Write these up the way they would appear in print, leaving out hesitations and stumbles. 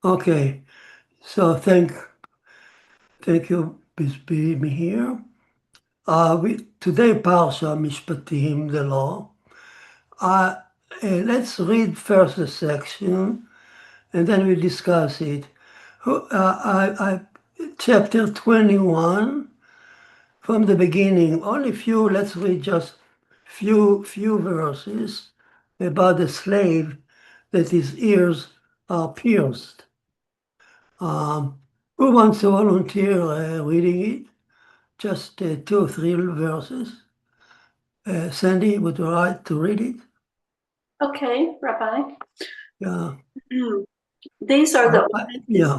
Okay, so thank you for being here. Today, Parsha Mishpatim, the law. Uh, let's read first the section, and then we discuss it. Chapter 21, from the beginning. Only few. Let's read just few verses about the slave that his ears are pierced. Who wants to volunteer reading it? Just 2 or 3 verses. Sandy, would you like to read it? Okay, Rabbi. Yeah. These are the Yeah.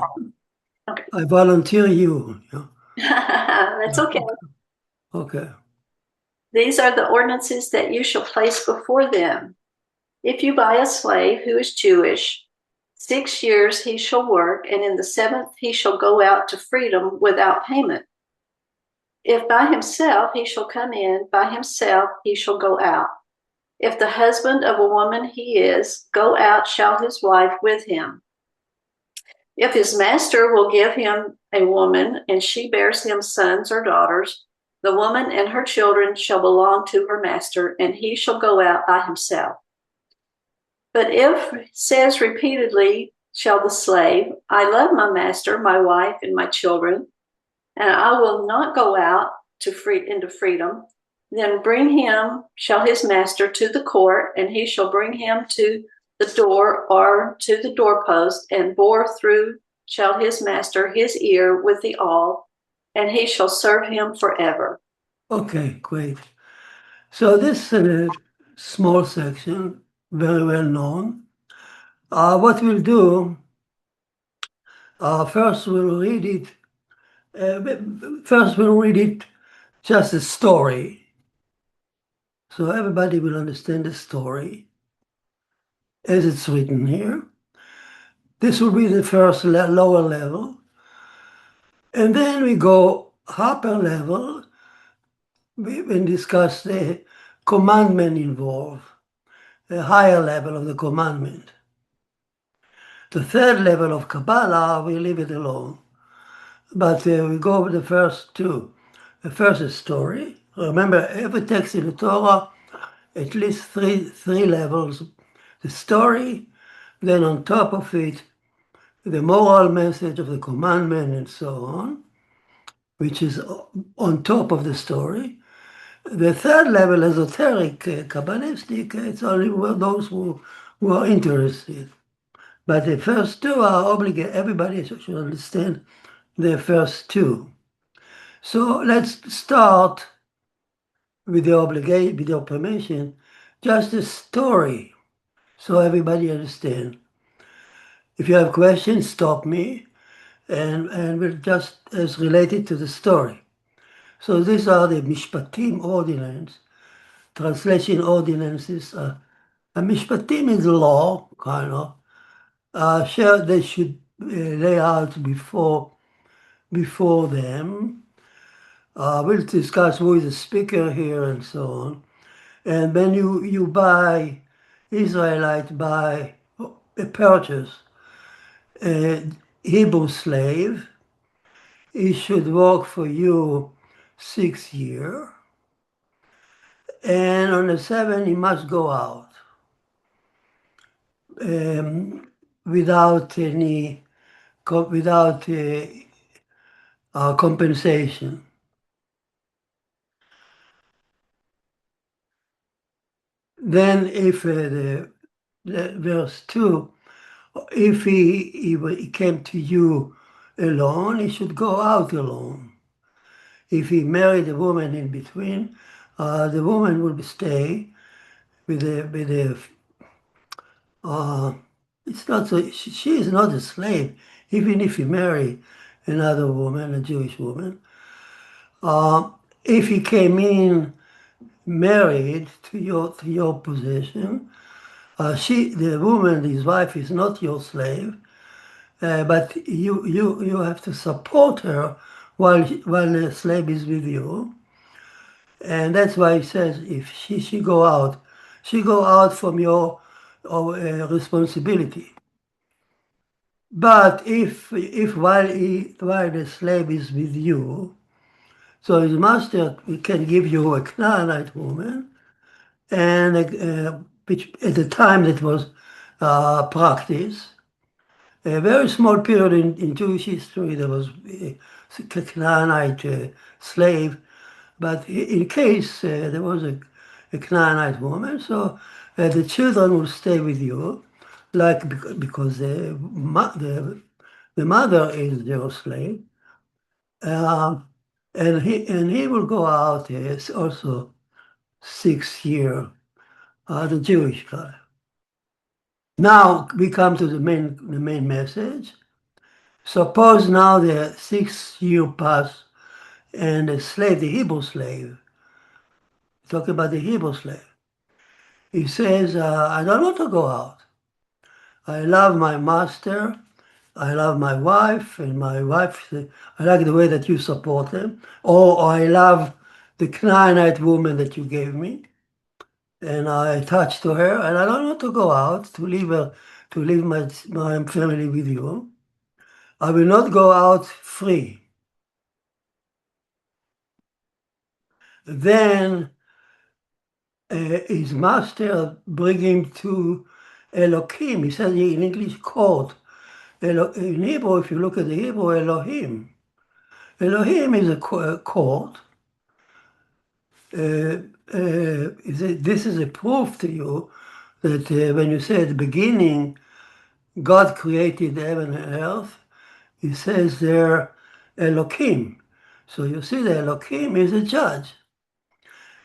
Okay. I volunteer you. Yeah. That's okay. Okay. These are the ordinances that you shall place before them. If you buy a slave who is Jewish, 6 years he shall work, and in the 7th he shall go out to freedom without payment. If by himself he shall come in, by himself he shall go out. If the husband of a woman he is, go out shall his wife with him. If his master will give him a woman, and she bears him sons or daughters, the woman and her children shall belong to her master, and he shall go out by himself. But if says repeatedly shall the slave, I love my master, my wife, and my children, and I will not go out into freedom, then bring him, shall his master, to the court, and he shall bring him to the door or to the doorpost, and bore through shall his master his ear with the awl, and he shall serve him forever. Okay, great. So this small section, very well known. What we'll do, first we'll read it. First we'll read it just a story. So everybody will understand the story as it's written here. This will be the first lower level. And then we go upper level. We will discuss the commandment involved, the higher level of the commandment. The third level of Kabbalah, we leave it alone. But we go with the first two. The first is story. Remember, every text in the Torah, at least three levels. The story, then on top of it, the moral message of the commandment and so on, which is on top of the story. The third level, esoteric, Kabbalistic, it's only those who are interested. But the first two are obligated, everybody should understand the first two. So let's start with with your permission, just a story so everybody understands. If you have questions, stop me and we'll just as related to the story. So these are the Mishpatim ordinance, translation ordinances. A Mishpatim is law, kind of. They should lay out before them. We'll discuss who is the speaker here and so on. And when you buy, Israelite buy a purchase a Hebrew slave, he should work for you 6 years, and on the 7th he must go out without any without compensation. Then, if the verse 2, if he came to you alone, he should go out alone. If he married a woman in between, the woman will stay with the it's not so, she is not a slave, even if he marry another woman, a Jewish woman. If he came in married to your position, the woman, his wife, is not your slave, but you have to support her while the slave is with you. And that's why he says if she go out from your responsibility. But if while the slave is with you, so his master can give you a Canaanite woman, and which at the time that was practiced. A very small period in Jewish history there was a Canaanite slave, but in case there was a Canaanite woman, so the children will stay with you, like because the mother is your slave, and he will go out also 6 year, the Jewish guy. Now we come to the main message. Suppose now the 6 year pass and the slave, the Hebrew slave, talk about the Hebrew slave. He says, I don't want to go out. I love my master. I love my wife, and my wife, I like the way that you support them. Or I love the Canaanite woman that you gave me, and I attached to her, and I don't want to go out to leave my family with you. I will not go out free. Then his master bring him to Elohim. He says in English, court. In Hebrew, if you look at the Hebrew, Elohim. Elohim is a court. This is a proof to you that when you say at the beginning, God created heaven and earth, he says there, Elohim. So you see the Elohim is a judge.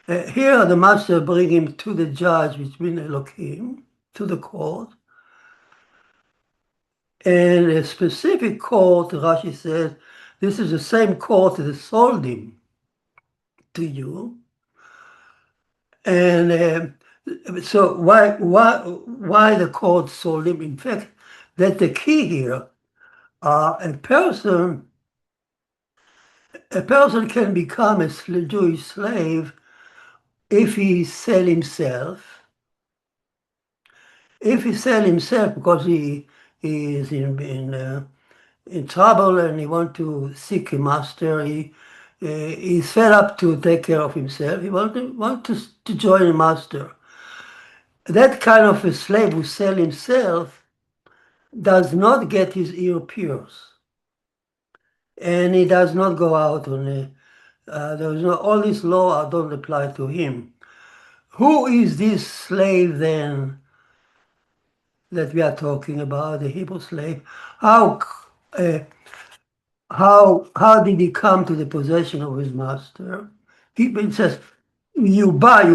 Here the master bring him to the judge, which means Elohim, to the court. And a specific court, Rashi says, this is the same court that sold him to you. And so why the court sold him? In fact, that's the key here. A person can become a Jewish slave if he sell himself. If he sell himself because he is in trouble and he want to seek a master, he's fed up to take care of himself. He want to join a master. That kind of a slave who sell himself does not get his ear pierced, and he does not go out on a. There's no, all these laws don't apply to him. Who is this slave then that we are talking about, the Hebrew slave? How did he come to the possession of his master? It says, you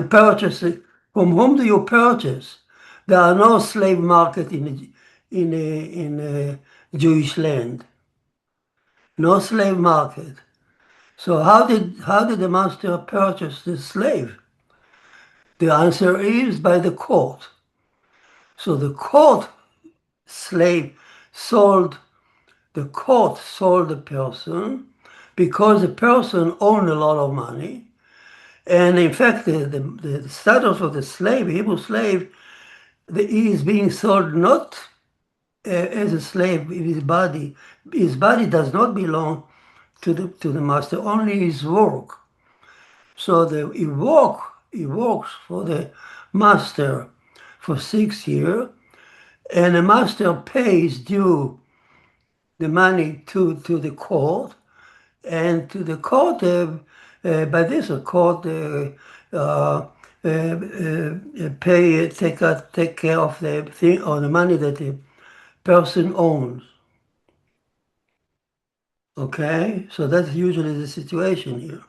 purchase it. From whom do you purchase? There are no slave market in a Jewish land. No slave market. So how did the master purchase the slave? The answer is by the court. So the court sold the person because the person owned a lot of money. And in fact, the status of the slave, Hebrew slave, he is being sold not as a slave in his body. His body does not belong to the master, only his work. So he works for the master for 6 years, and the master pays due the money to the court, and to the court, by this the court take care of the thing or the money that the person owns. Okay, so that's usually the situation here.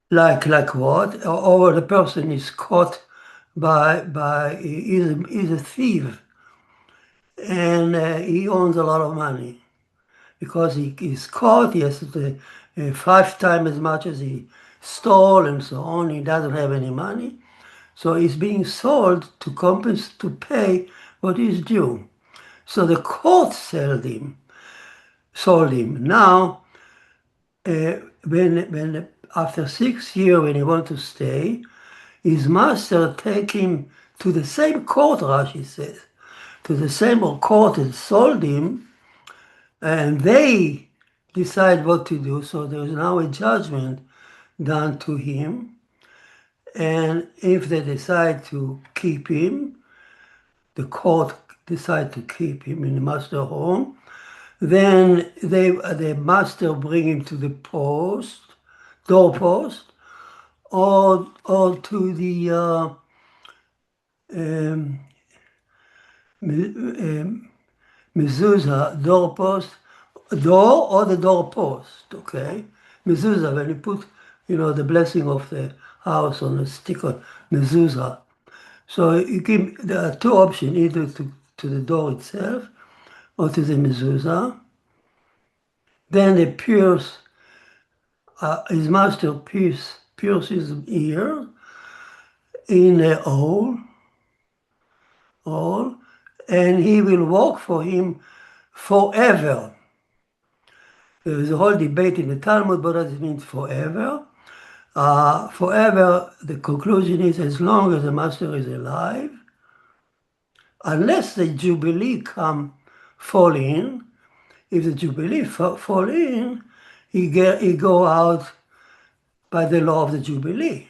Like what? Or the person is caught he's a thief, and he owns a lot of money. Because he is caught, he has to pay 5 times as much as he stole and so on. He doesn't have any money. So he's being sold to pay what is due. So the court sold him. Now, when after 6 years, when he wants to stay, his master take him to the same court, Rashi says, to the same court that sold him, and they decide what to do. So there's now a judgment done to him. And if they decide to keep him, the court decide to keep him in the master home, then the master bring him to the doorpost, or to the mezuzah, door or the doorpost, okay? Mezuzah, when you put, the blessing of the house on a stick on mezuzah. So there are two options, either to the door itself or to the mezuzah. Then his master pierces his ear in a hole, and he will walk for him forever. There is a whole debate in the Talmud what does it mean forever. Forever, the conclusion is as long as the master is alive, unless the Jubilee fall in. If the Jubilee fall in, he go out by the law of the Jubilee.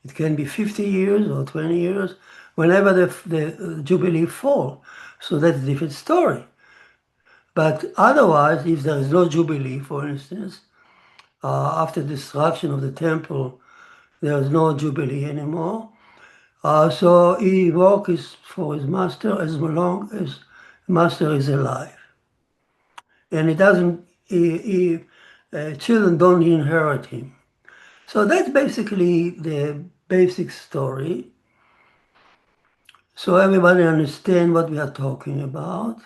It can be 50 years or 20 years, whenever the Jubilee fall. So that's a different story. But otherwise, if there is no Jubilee, for instance, after destruction of the temple, there is no Jubilee anymore. So he works for his master as long as the master is alive. And children don't inherit him. So that's basically the basic story. So everybody understand what we are talking about.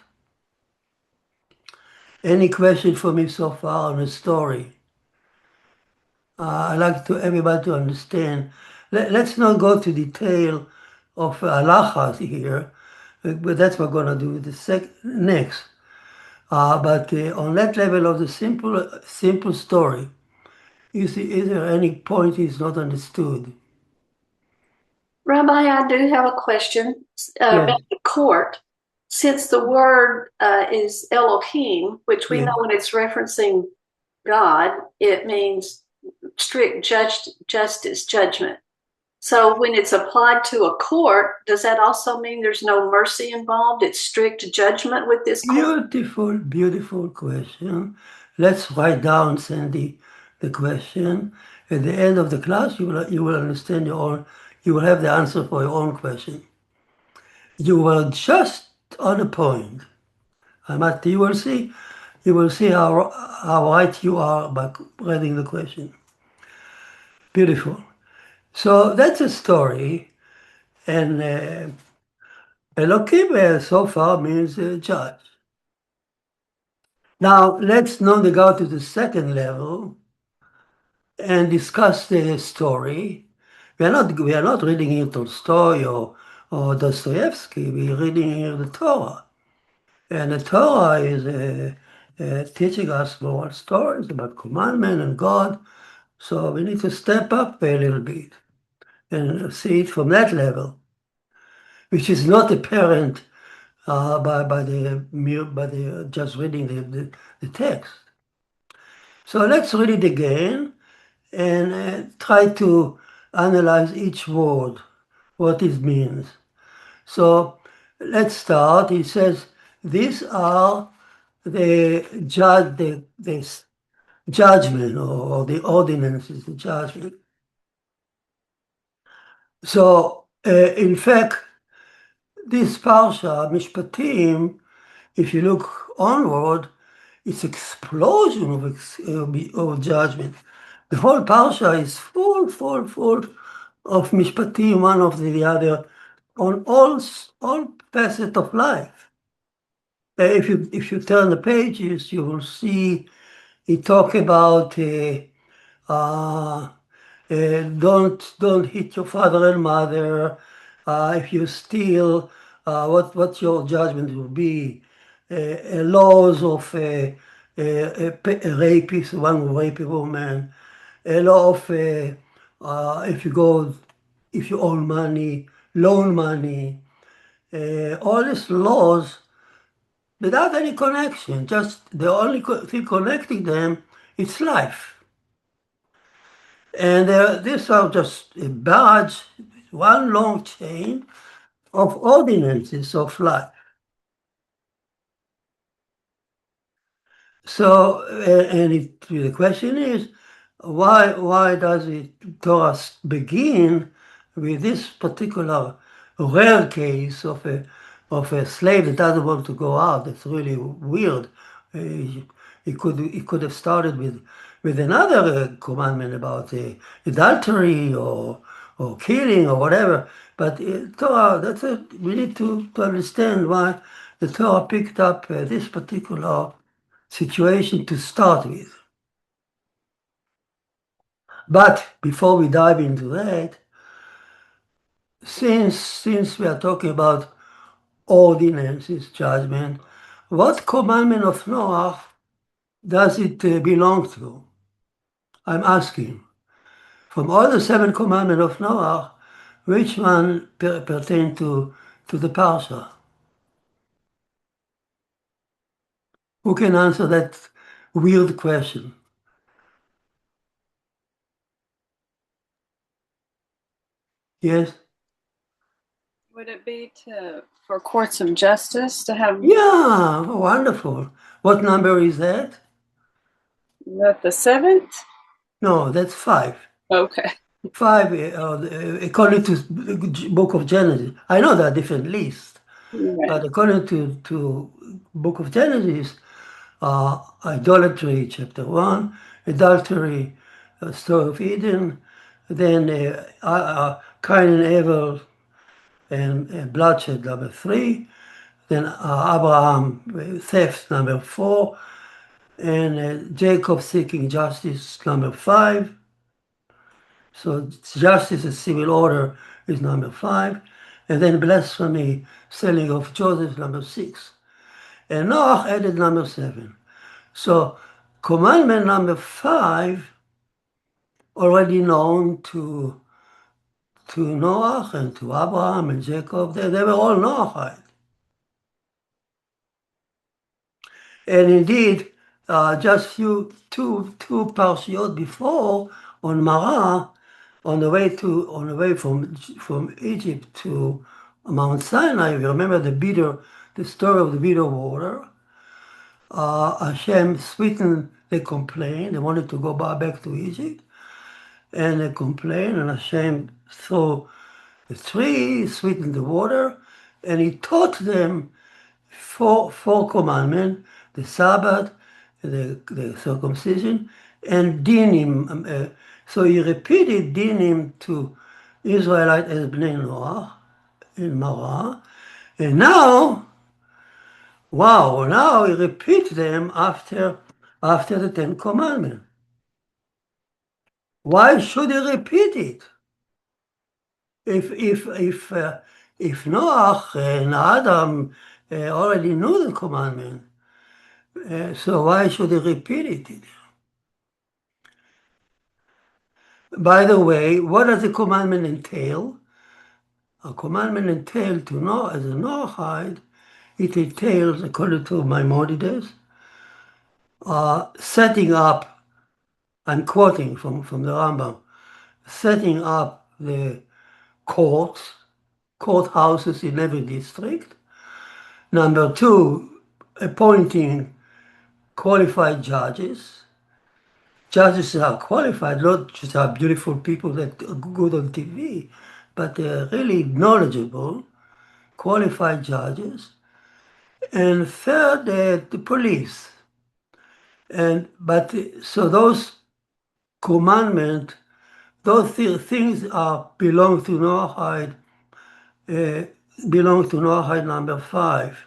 Any question for me so far on the story? I like everybody to understand. Let's not go to detail of halachas here, but that's what we're going to do next. But on that level of the simple story, is there any point is not understood? Rabbi, I do have a question about the court. Since the word is Elohim, which we know when it's referencing God, it means strict justice, judgment. So when it's applied to a court, does that also mean there's no mercy involved? It's strict judgment with this court? Beautiful, beautiful question. Let's write down, Sandy, the question. At the end of the class, you will understand you will have the answer for your own question. You were just on a point. You will see how right you are by reading the question. Beautiful. So that's a story, and Elohim so far means judge. Now let's now go to the second level and discuss the story. We are not reading here Tolstoy or Dostoevsky. We're reading here the Torah, and the Torah is teaching us moral stories about commandment and God. So we need to step up a little bit and see it from that level, which is not apparent by just reading the text. So let's read it again and try to analyze each word, what it means. So let's start. It says, these are the judgment or the ordinances, the judgment. So in fact, this Parsha, Mishpatim, if you look onward, it's explosion of judgment. The whole Parsha is full of Mishpatim, one after the other, on all facets of life. If you turn the pages, you will see it talk about don't hit your father and mother. If you steal, what your judgment will be. Laws of a rapist, one who rape a woman. A law of if you owe money, loan money. all these laws without any connection. Just the only thing connecting them is life. And these are just a badge, one long chain of ordinances of life. So, the question is, why does the Torah begin with this particular rare case of a slave that doesn't want to go out? It's really weird. It could have started with another commandment about adultery or killing or whatever. But Torah, we need to understand why the Torah picked up this particular situation to start with. But before we dive into that, since we are talking about ordinances, judgment, what commandment of Noah does it belong to? I'm asking. From all the 7 commandments of Noah, which one pertain to the Parsha? Who can answer that weird question? Yes? Would it be for courts of justice to have? Yeah, wonderful. What number is that? Is that the 7th? No, that's 5. Okay. 5, according to the book of Genesis. I know there are different lists, Right. but according to book of Genesis, idolatry, chapter 1, adultery, story of Eden, then Cain and Abel and bloodshed, number 3, then Abraham, theft, number 4, and Jacob seeking justice, number 5. So justice and civil order is number 5. And then blasphemy, selling of Joseph, number 6. And Noah added number 7. So commandment number 5, already known to Noah and to Abraham and Jacob, they were all Noahide. And indeed, just two parshiot before on Marah, on the way from Egypt to Mount Sinai, you remember the story of the bitter water. Hashem sweetened the complaint. They wanted to go back to Egypt, and they complained, and Hashem threw the tree, sweetened the water, and he taught them four commandments: the Sabbath, the circumcision, and dinim. So he repeated dinim to Israelite as Bnei Noah in Marah, and now he repeats them after the 10 Commandments. Why should he repeat it? If Noah and Adam already knew the commandment, so why should he repeat it? By the way, what does the commandment entail? A commandment entails to know as a Noahide, it entails, according to Maimonides, setting up, I'm quoting from the Rambam, setting up the courthouses in every district. Number 2, appointing qualified judges. Judges are qualified, not just are beautiful people that are good on TV, but they're really knowledgeable, qualified judges. And third, the police. So those commandments, those things belong to Noahide number 5.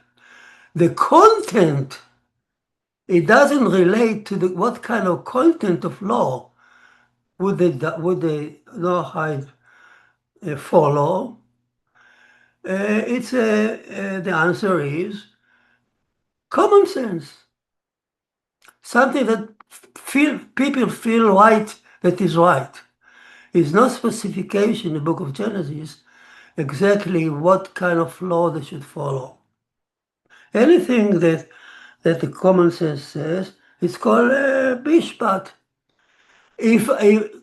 The content, it doesn't relate to what kind of content of law would the Noahide follow. The answer is common sense. Something that people feel right, that is right. It's no specification in the book of Genesis exactly what kind of law they should follow. Anything that the common sense says, it's called bishpat.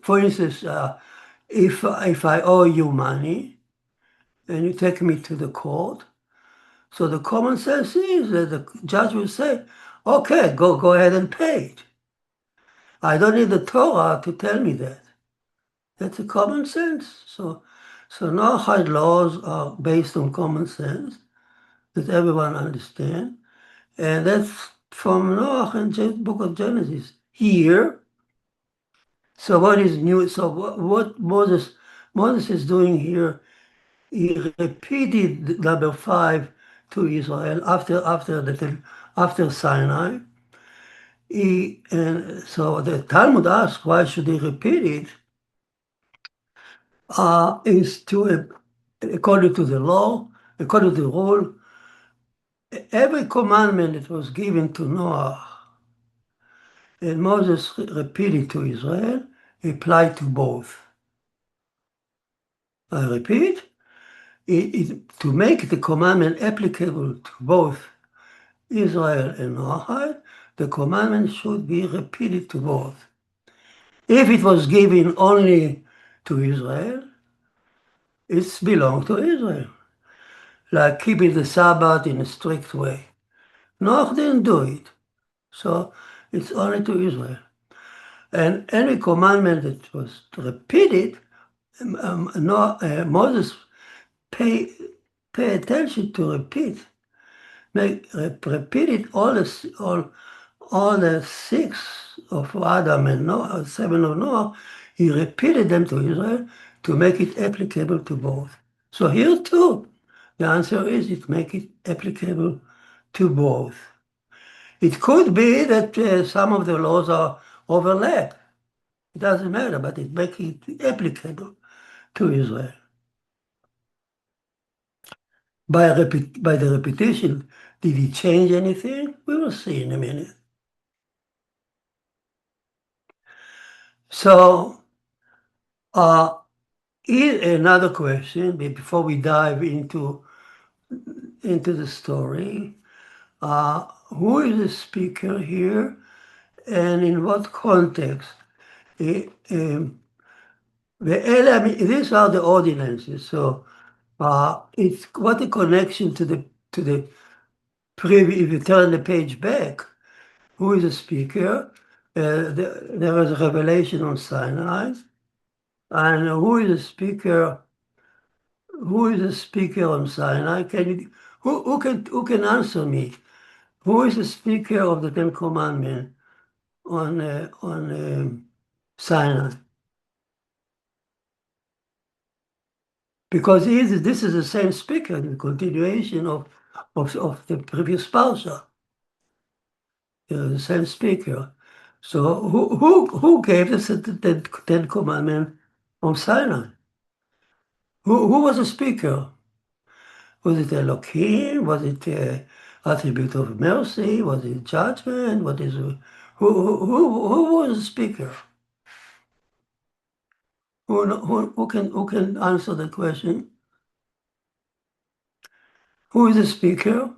For instance, if I owe you money and you take me to the court, so the common sense is that the judge will say, okay, go ahead and pay it. I don't need the Torah to tell me that. That's a common sense. So Noahide laws are based on common sense that everyone understands. And that's from Noah and the book of Genesis. Here, so what is new? So what Moses is doing here, he repeated number 5 to Israel after Sinai. And so the Talmud asks, why should he repeat it? Is to, according to the law, according to the rule, every commandment that was given to Noah and Moses repeated to Israel applied to both. I repeat, to make the commandment applicable to both Israel and Noahide, the commandment should be repeated to both. If it was given only to Israel, it belonged to Israel. Like keeping the Sabbath in a strict way. Noah didn't do it. So it's only to Israel. And any commandment that was repeated, Moses pay attention to repeat. Repeated all the 6 of Adam and Noah, 7 of Noah. He repeated them to Israel to make it applicable to both. So here too, the answer is it make it applicable to both. It could be that some of the laws are overlap. It doesn't matter, but it makes it applicable to Israel. By the repetition, did he change anything? We will see in a minute. So, another question before we dive into the story. Who is the speaker here, and in what context? These are the ordinances. So, it's what the connection to the previous. If you turn the page back, who is the speaker? There was a revelation on Sinai, and who is the speaker? Who is the speaker on Sinai? Who can answer me? Who is the speaker of the Ten Commandments on Sinai? Because this is the same speaker, the continuation of the previous parsha. The same speaker. So who gave us the Ten Commandments on Sinai? Who was the speaker? Was it Elohim? Was it attribute of mercy? Was it judgment? Who was the speaker? Who can answer the question? Who is the speaker?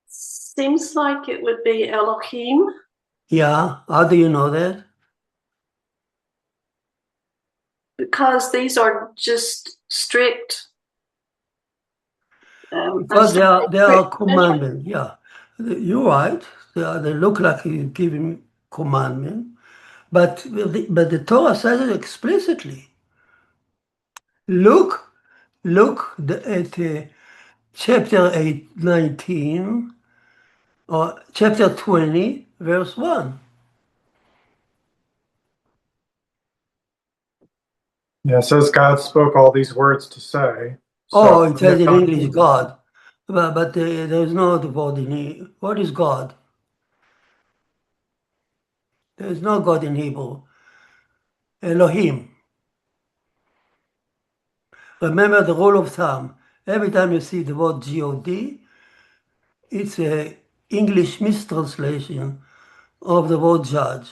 Seems like it would be Elohim. Yeah. How do you know that? Because these are just strict. Because they are commandments. Yeah, you're right. They look like he's giving commandment, but the Torah says it explicitly. Look at chapter 19 or chapter 20, verse 1. Yeah, it says God spoke all these words to say. Oh, it says in English, God. But there's no word in Hebrew. What is God? There's no God in Hebrew. Elohim. Remember the rule of thumb. Every time you see the word God, it's an English mistranslation of the word judge.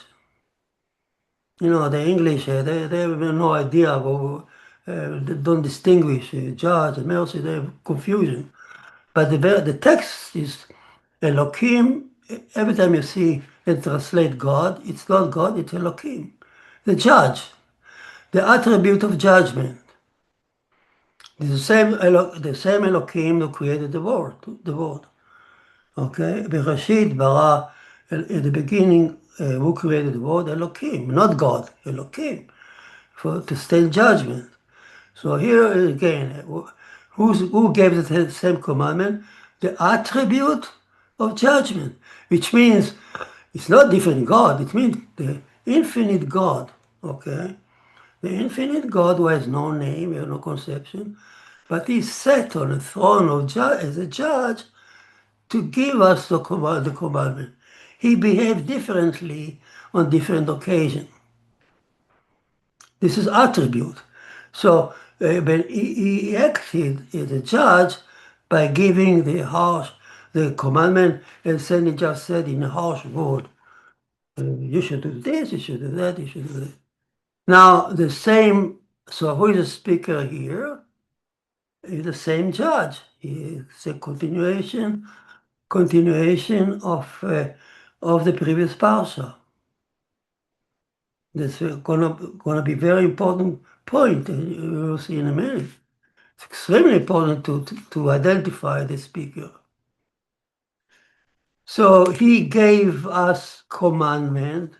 You know, the English, they have no idea they don't distinguish judge and mercy. They have confusion. But the text is Elohim. Every time you see and translate God, it's not God, it's Elohim, the judge, the attribute of judgment. It's the same Elohim who created the world. Okay? Bereshit bara, in the beginning, who created the world? Elohim, not God, Elohim, to stand judgment. So here again, who gave the same commandment? The attribute of judgment, which means it's not different God, it means the infinite God, okay? The infinite God who has no name, no conception, but he's set on a throne of as a judge to give us the commandment. He behaved differently on different occasions. This is attribute. So but he acted as a judge by giving the commandment, and then he just said in a harsh word, you should do this, you should do that, you should do that. Now the same, so who is the speaker here? Is the same judge. It's a continuation of the previous parsha. That's gonna be very important point. You will see in a minute. It's extremely important to identify the speaker. So he gave us commandment.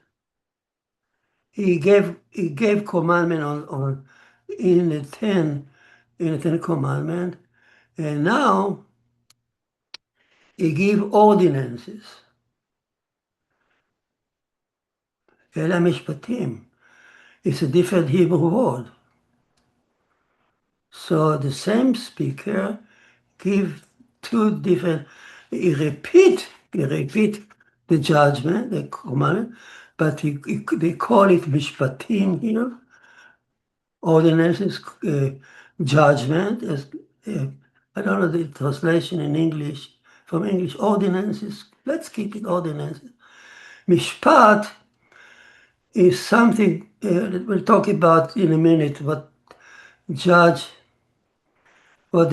He gave commandment on in the Ten Commandment, and now he gave ordinances. Ela mishpatim. It's a different Hebrew word. So the same speaker give two different. He repeat the judgment, the commandment, but they call it mishpatim here. Ordinances, judgment. I don't know the translation in English. From English, ordinances. Let's keep it ordinances. Mishpat is something that we'll talk about in a minute. What the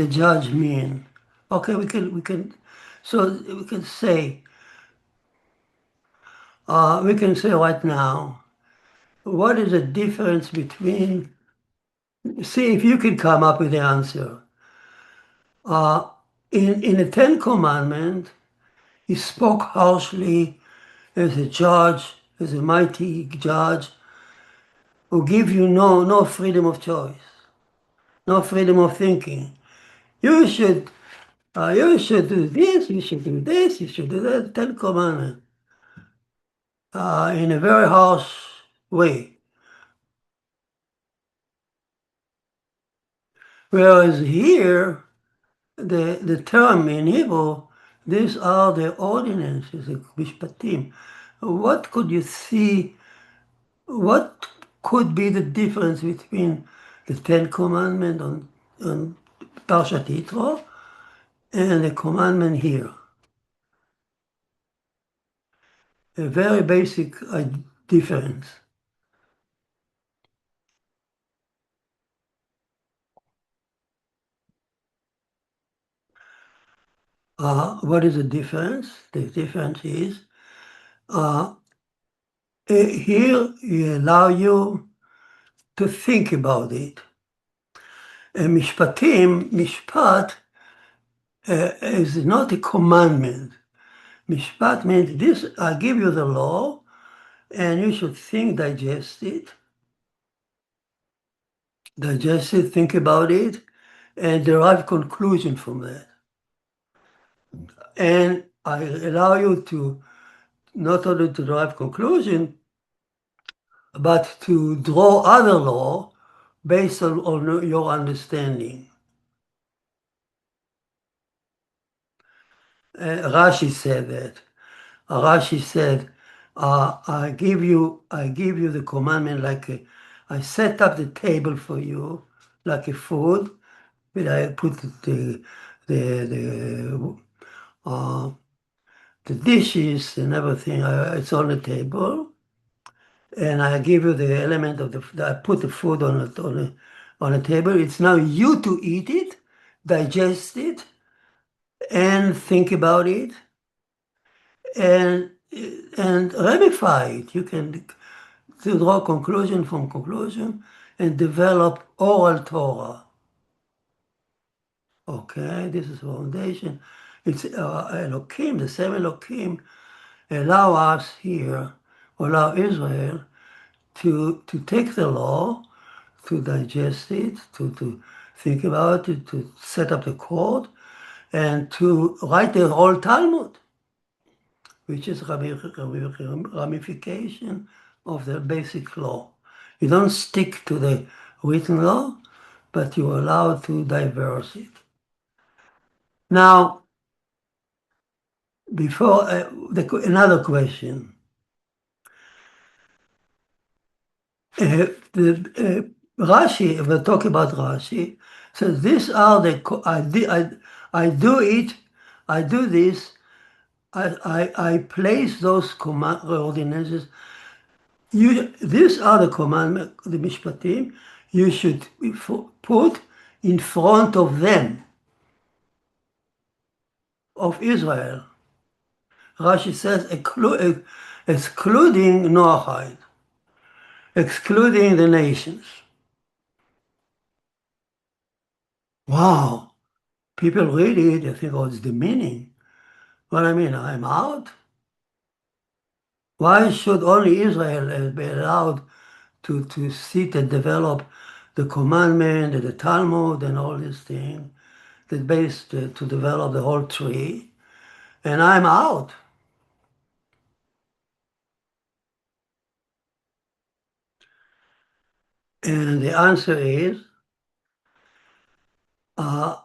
judge mean? Okay, we can. So we can say right now, what is the difference between? See if you can come up with the answer. In the Ten Commandments, he spoke harshly as a judge, as a mighty judge, who give you no freedom of choice, no freedom of thinking. You should do this, you should do this, you should do that. Ten Commandments. In a very harsh way. Whereas here, the term in Hebrew, these are the ordinances, the mishpatim. What could you see? What could be the difference between the Ten Commandments on Parshat Yitro and the commandment here? A very basic difference. What is the difference? The difference is here we allow you to think about it. Mishpat is not a commandment. Mishpat means this, I give you the law, and you should digest it, think about it, and derive conclusion from that. And I allow you to not only to derive conclusion, but to draw other law based on your understanding. Rashi said that. Rashi said, I give you the commandment I set up the table for you like a food, but I put the dishes and everything. It's on the table, and I give you the element of I put the food on on the table. It's now you to eat it, digest it, and think about it, and ramify it. You can draw conclusion from conclusion and develop oral Torah. Okay, this is foundation. It's Elohim, the same Elohim, allow us here, allow Israel to take the law, to digest it, to think about it, to set up the code, and to write the whole Talmud, which is ramification of the basic law. You don't stick to the written law, but you allow to diverse it. Now, before another question. Rashi, we'll talk about Rashi. So these are the I do this. I place those command ordinances. These are the commandments, the mishpatim. You should put in front of them, of Israel. Rashi says excluding Noahide, excluding the nations. Wow, people read it, they think, oh, it's the meaning. Well, I mean, I'm out. Why should only Israel be allowed to sit and develop the commandment and the Talmud and all these things that based to develop the whole tree, and I'm out? And the answer is, and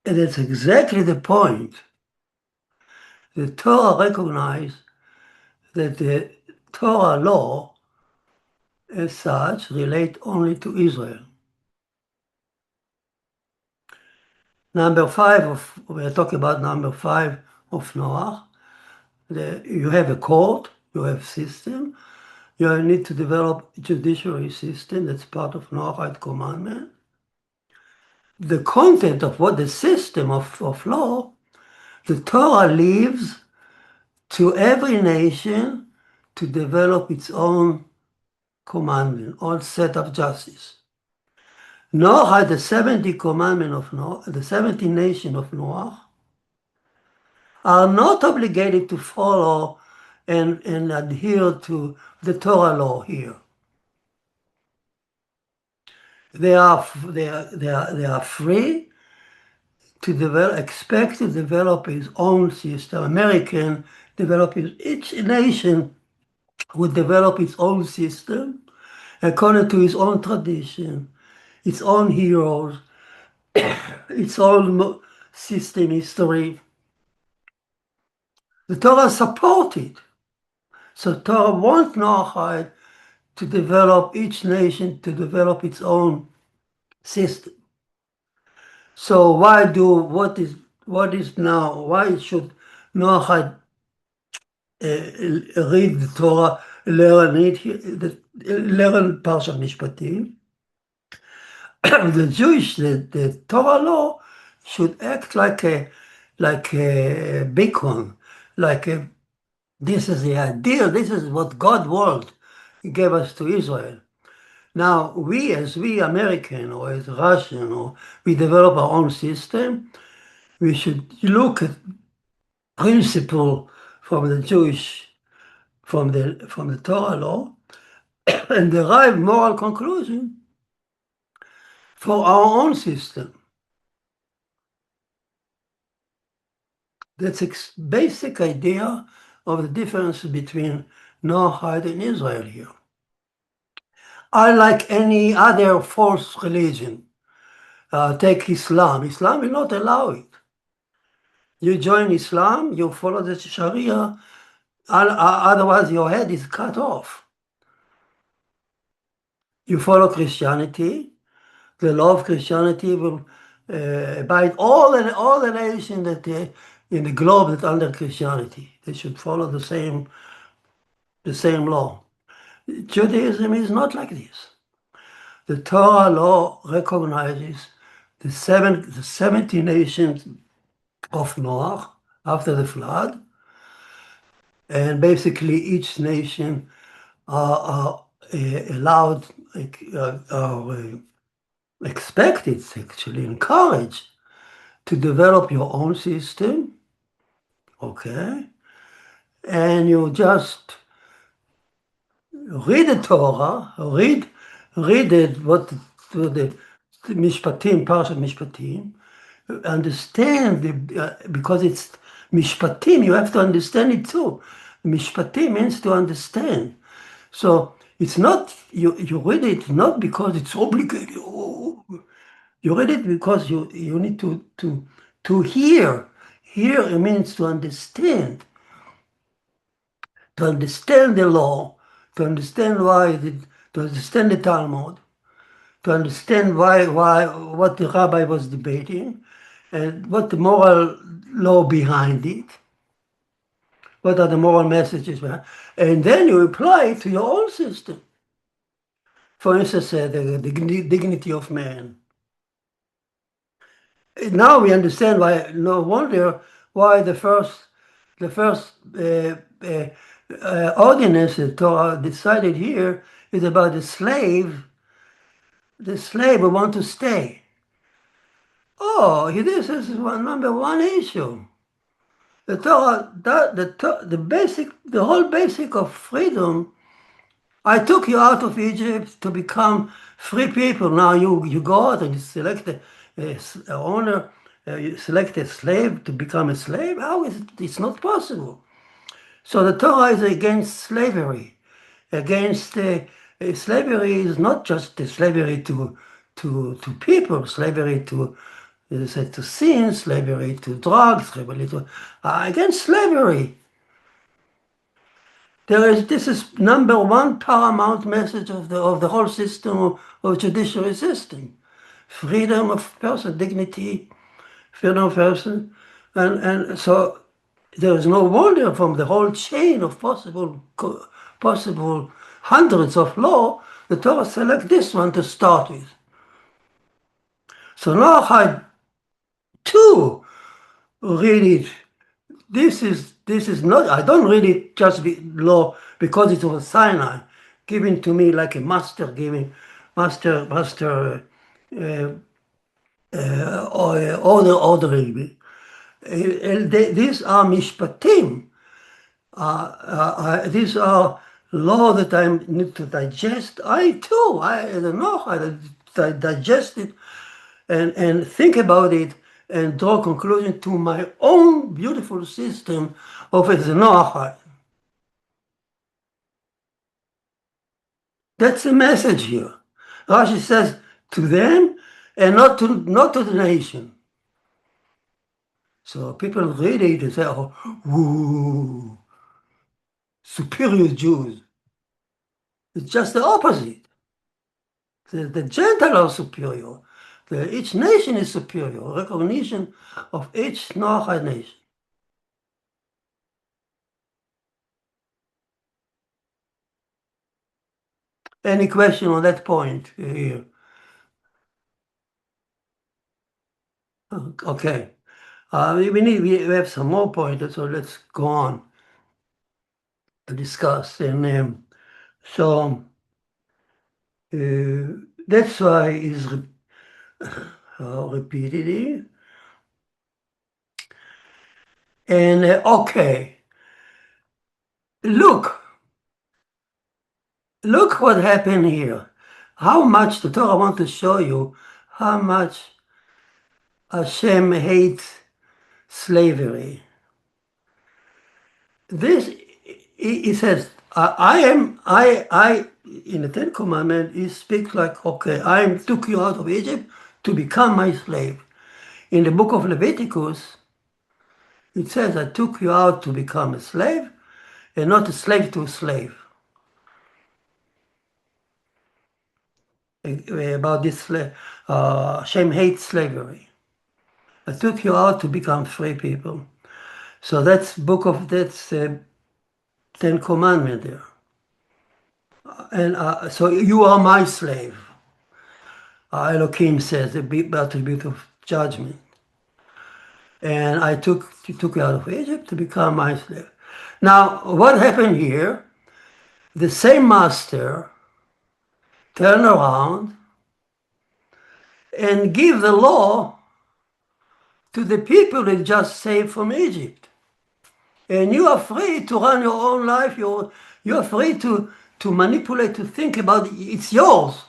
it's exactly the point. The Torah recognized that the Torah law as such relate only to Israel. Number 5 we're talking about number 5 of Noah. You have a court, you have system, you need to develop a judiciary system that's part of Noahide commandment. The content of what the system of law, the Torah leaves to every nation to develop its own commandment, own set of justice. Noah, the 70 commandment of Noah, the 70 nation of Noah, are not obligated to follow and adhere to the Torah law here. They are free to develop, expect to develop its own system. American develop each nation would develop its own system according to its own tradition, its own heroes, its own system history. The Torah supported. So Torah wants Noahide to develop, each nation to develop its own system. So why should Noahide read the Torah, learn Parsha Mishpatim? The Torah law should act like a beacon, this is the idea, this is what God wants. He gave us to Israel. Now, as we American or as Russian, or we develop our own system, we should look at principle from the Torah law and derive moral conclusion for our own system. That's a basic idea of the difference between Noahide and Israel here. Unlike any other false religion, take Islam. Islam will not allow it. You join Islam, you follow the Sharia, otherwise your head is cut off. You follow Christianity, the law of Christianity will abide all the nations that in the globe that under Christianity. They should follow the same law. Judaism is not like this. the Torah law recognizes the 70 nations of Noah after the flood, and basically each nation are allowed, expected, actually encouraged to develop your own system, okay? And you just read the Torah, read it, what the Mishpatim, Parshat Mishpatim, understand, because it's Mishpatim, you have to understand it too. Mishpatim means to understand. So it's not, you read it not because it's obligated. You read it because you need to hear. Hear it means to understand. To understand the law, to understand to understand the Talmud, to understand what the rabbi was debating, and what the moral law behind it, what are the moral messages behind, and then you apply it to your own system. For instance, the dignity of man. Now we understand why. No wonder why the first ordinance that Torah decided here is about the slave. The slave who want to stay. Oh, this is number one issue. The Torah, the whole basic of freedom. I took you out of Egypt to become free people. Now you go out and you select a owner, you select a slave to become a slave. How is it? It's not possible. So the Torah is against slavery. Against slavery is not just the slavery to people, slavery to sin, slavery to drugs, slavery to against slavery. This is number one paramount message of the whole system of judiciary system. Freedom of person, dignity, freedom of person. And so there is no wonder from the whole chain of possible hundreds of law, the Torah select this one to start with. So Noahide 2 read it. This is not, I don't read it just law because it was Sinai, given to me like a master ordering me. These are mishpatim. These are law that I need to digest. I don't know how to digest it and think about it and draw conclusion to my own beautiful system of a Noahide. That's the message here. Rashi says to them and not to the nation. So people read it and say, oh, woo, superior Jews. It's just the opposite. The Gentiles are superior. Each nation is superior. Recognition of each Noahide nation. Any question on that point here? Okay. We have some more pointers, so let's go on to discuss. And so that's why is repeated here. And okay, look what happened here. How much the Torah wants to show you how much Hashem hates slavery. This, he says, I in the Ten Commandments, he speaks like, okay, I took you out of Egypt to become my slave. In the book of Leviticus, it says, I took you out to become a slave and not a slave to a slave. About this, Hashem hates slavery. I took you out to become free people. So that's Ten Commandment there. And so you are my slave. Elohim says, the attribute of judgment. And I took you out of Egypt to become my slave. Now, what happened here? The same master turned around and give the law to the people that just saved from Egypt. And you are free to run your own life. You're free to manipulate, to think about it. It's yours.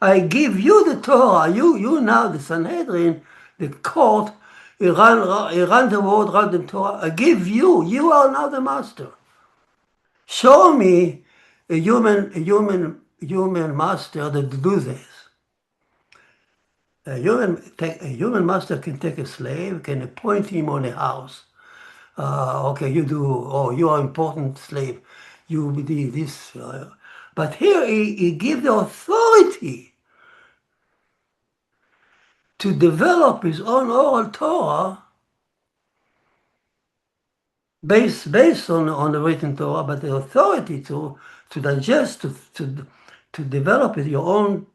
I give you the Torah. You now, the Sanhedrin, the court, you run the world, run the Torah. I give you. You are now the master. Show me a human master that do this. A human master can take a slave, can appoint him on a house. Okay, you do. Oh, you are important slave. You did this. But here he gives the authority to develop his own oral Torah based on the written Torah, but the authority to digest, to develop your own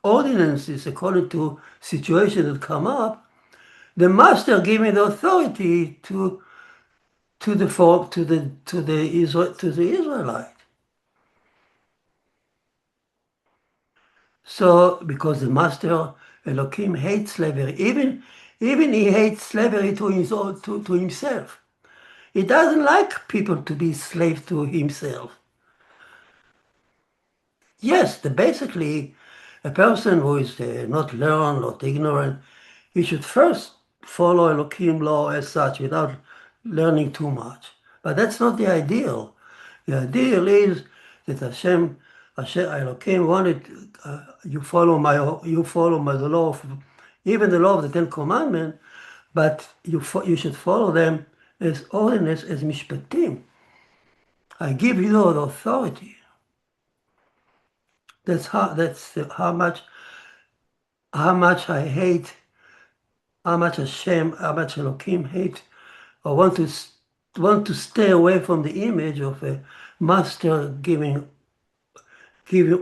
ordinances according to situations that come up. The master gave me the authority to the Israelite. So because the master Elohim hates slavery, even he hates slavery to himself. He doesn't like people to be slaves to himself. Yes, basically, a person who is not learned, not ignorant, he should first follow Elohim law as such without learning too much. But that's not the ideal. The ideal is that Hashem Elohim wanted you follow the law of, even the law of the Ten Commandments, but you should follow them as ordinance, as mishpatim. I give you the authority. That's how much I hate, how much Hashem, how much Elohim hate, or want to stay away from the image of a master giving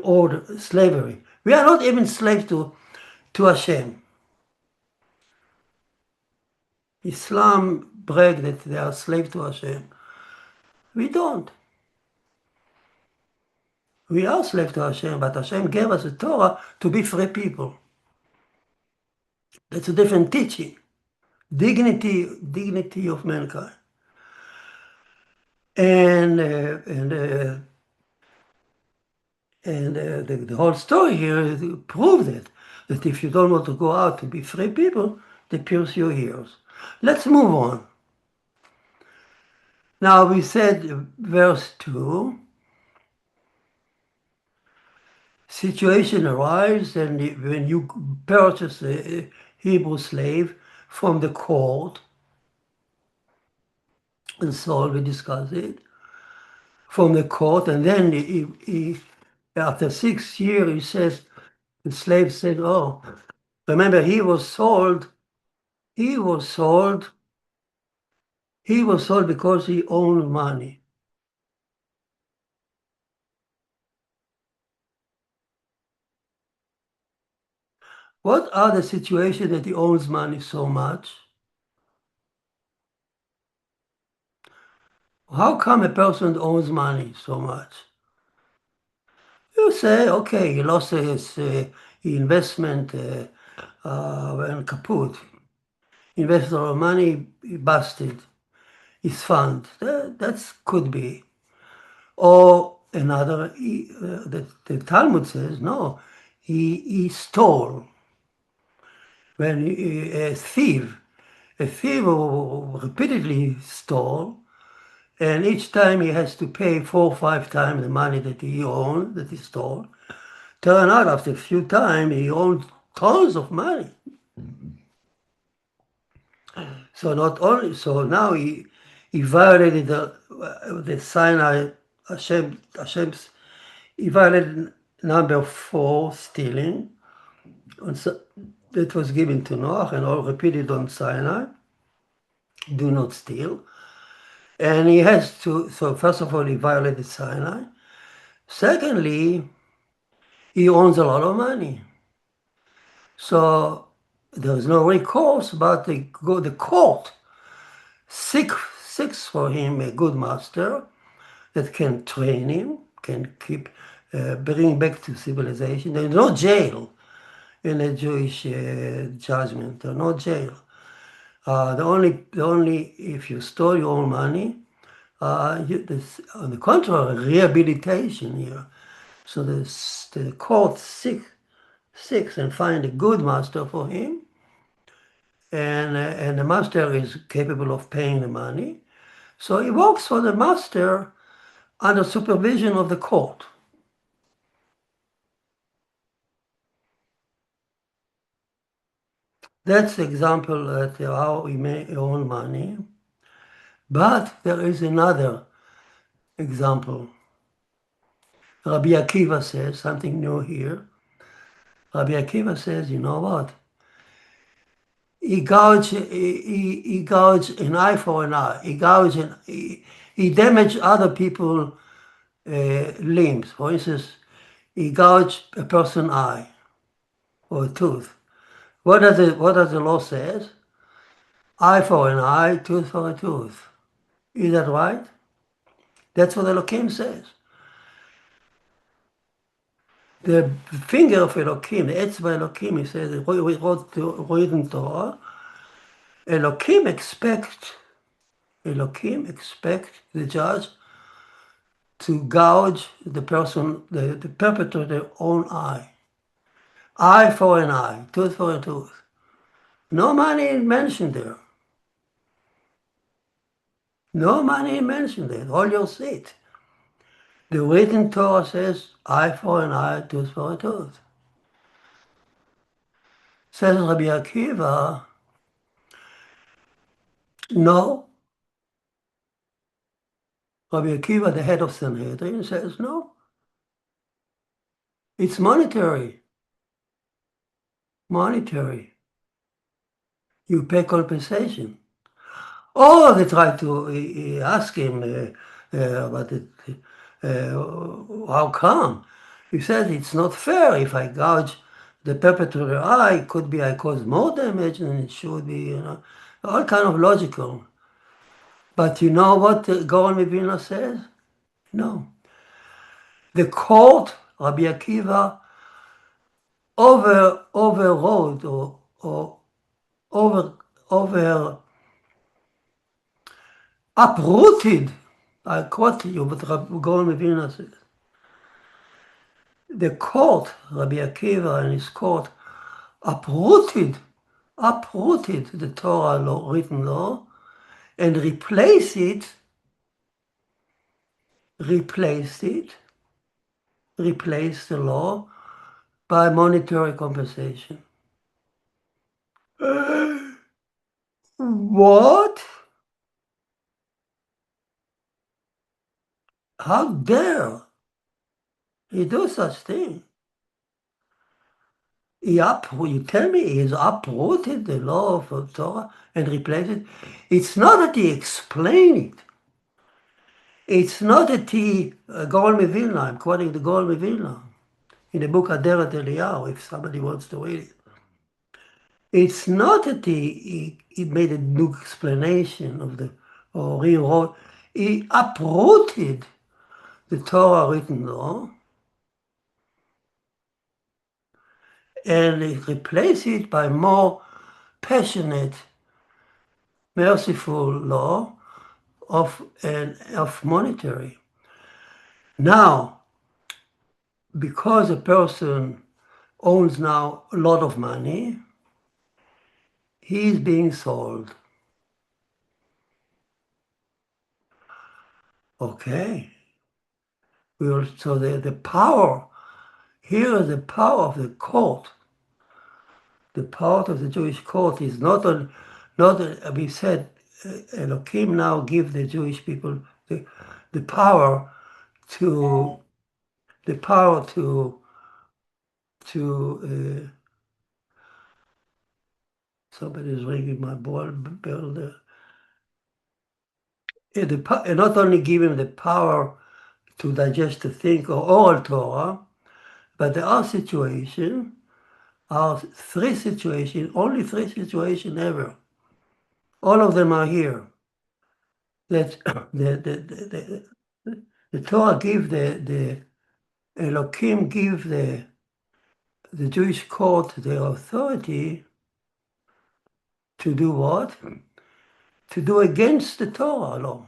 order, slavery. We are not even slaves to Hashem. Islam brag that they are slaves to Hashem. We don't. We are slaves to Hashem, but Hashem gave us a Torah to be free people. That's a different teaching. Dignity of mankind. And the whole story here proves that if you don't want to go out to be free people, they pierce your ears. Let's move on. Now we said verse 2, situation arrives, and when you purchase a Hebrew slave from the court, and so we discuss it, from the court, and then he after 6 years, he says, the slave said, oh, remember he was sold because he owned money. What are the situations that he owns money so much? How come a person owns money so much? You say, okay, he lost his investment when kaput. Invested all money, he busted his fund. That could be. Or another, the Talmud says, no, he stole. When a thief who repeatedly stole, and each time he has to pay 4 or 5 times the money that he owned, that he stole. Turn out after a few times he owned tons of money. So now he violated the Sinai, Hashem's, he violated number 4, stealing. And so that was given to Noah and all repeated on Sinai. Do not steal. And he has to, so first of all, he violated Sinai. Secondly, he owns a lot of money. So there's no recourse, but the court seeks for him a good master that can train him, can bring back to civilization. There's no jail in a Jewish judgment. There's no jail. The only if you stole your own money, on the contrary, rehabilitation here. So the court seeks and find a good master for him, and the master is capable of paying the money. So he works for the master under supervision of the court. That's the example that how we make our own money. But there is another example. Rabbi Akiva says something new here. Rabbi Akiva says, you know what? He gouged an eye for an eye. He damaged other people's limbs. For instance, he gouged a person's eye or a tooth. What does the law says? Eye for an eye, tooth for a tooth. Is that right? That's what Elohim says. The finger of Elohim, the etzba Elohim, he says, we wrote the written Torah. Elohim expect the judge to gouge the person, the perpetrator, own eye. Eye for an eye, tooth for a tooth. No money mentioned there. No money mentioned there. Hold your seat. The written Torah says, eye for an eye, tooth for a tooth. Says Rabbi Akiva, no. Rabbi Akiva, the head of Sanhedrin, says no. It's monetary. Monetary. You pay compensation. Oh, they tried to ask him about it. How come? He said it's not fair. If I gouge the perpetrator eye, it could be I cause more damage than it should be, all kind of logical. But you know what Gaon Mivina says? No. The court, Rabbi Akiva, overrode or uprooted. I quote you, but Gaon Mivina says. The court, Rabbi Akiva and his court, uprooted the Torah law, written law, and replaced the law by monetary compensation. What? How dare he do such thing? You tell me he's uprooted the law of Torah and replaced it? It's not that he explained it. It's not that he, Gaon Mivilna, I'm quoting the Gaon Mivilna, in the book Aderet Eliyahu, if somebody wants to read it. It's not that he made a new explanation or he wrote, he uprooted the Torah written law and he replaced it by more passionate, merciful law of monetary. Now, because a person owns now a lot of money, he's being sold. Okay. So the power, here is the power of the court. The power of the Jewish court is we said, Elohim now give the Jewish people the power to somebody's ringing my bell there. Not only give him the power to digest, to think, or oral Torah, but there are situations are three situations, only three situations ever. All of them are here. That the Torah give the Elohim give the Jewish court the authority to do what? To do against the Torah law.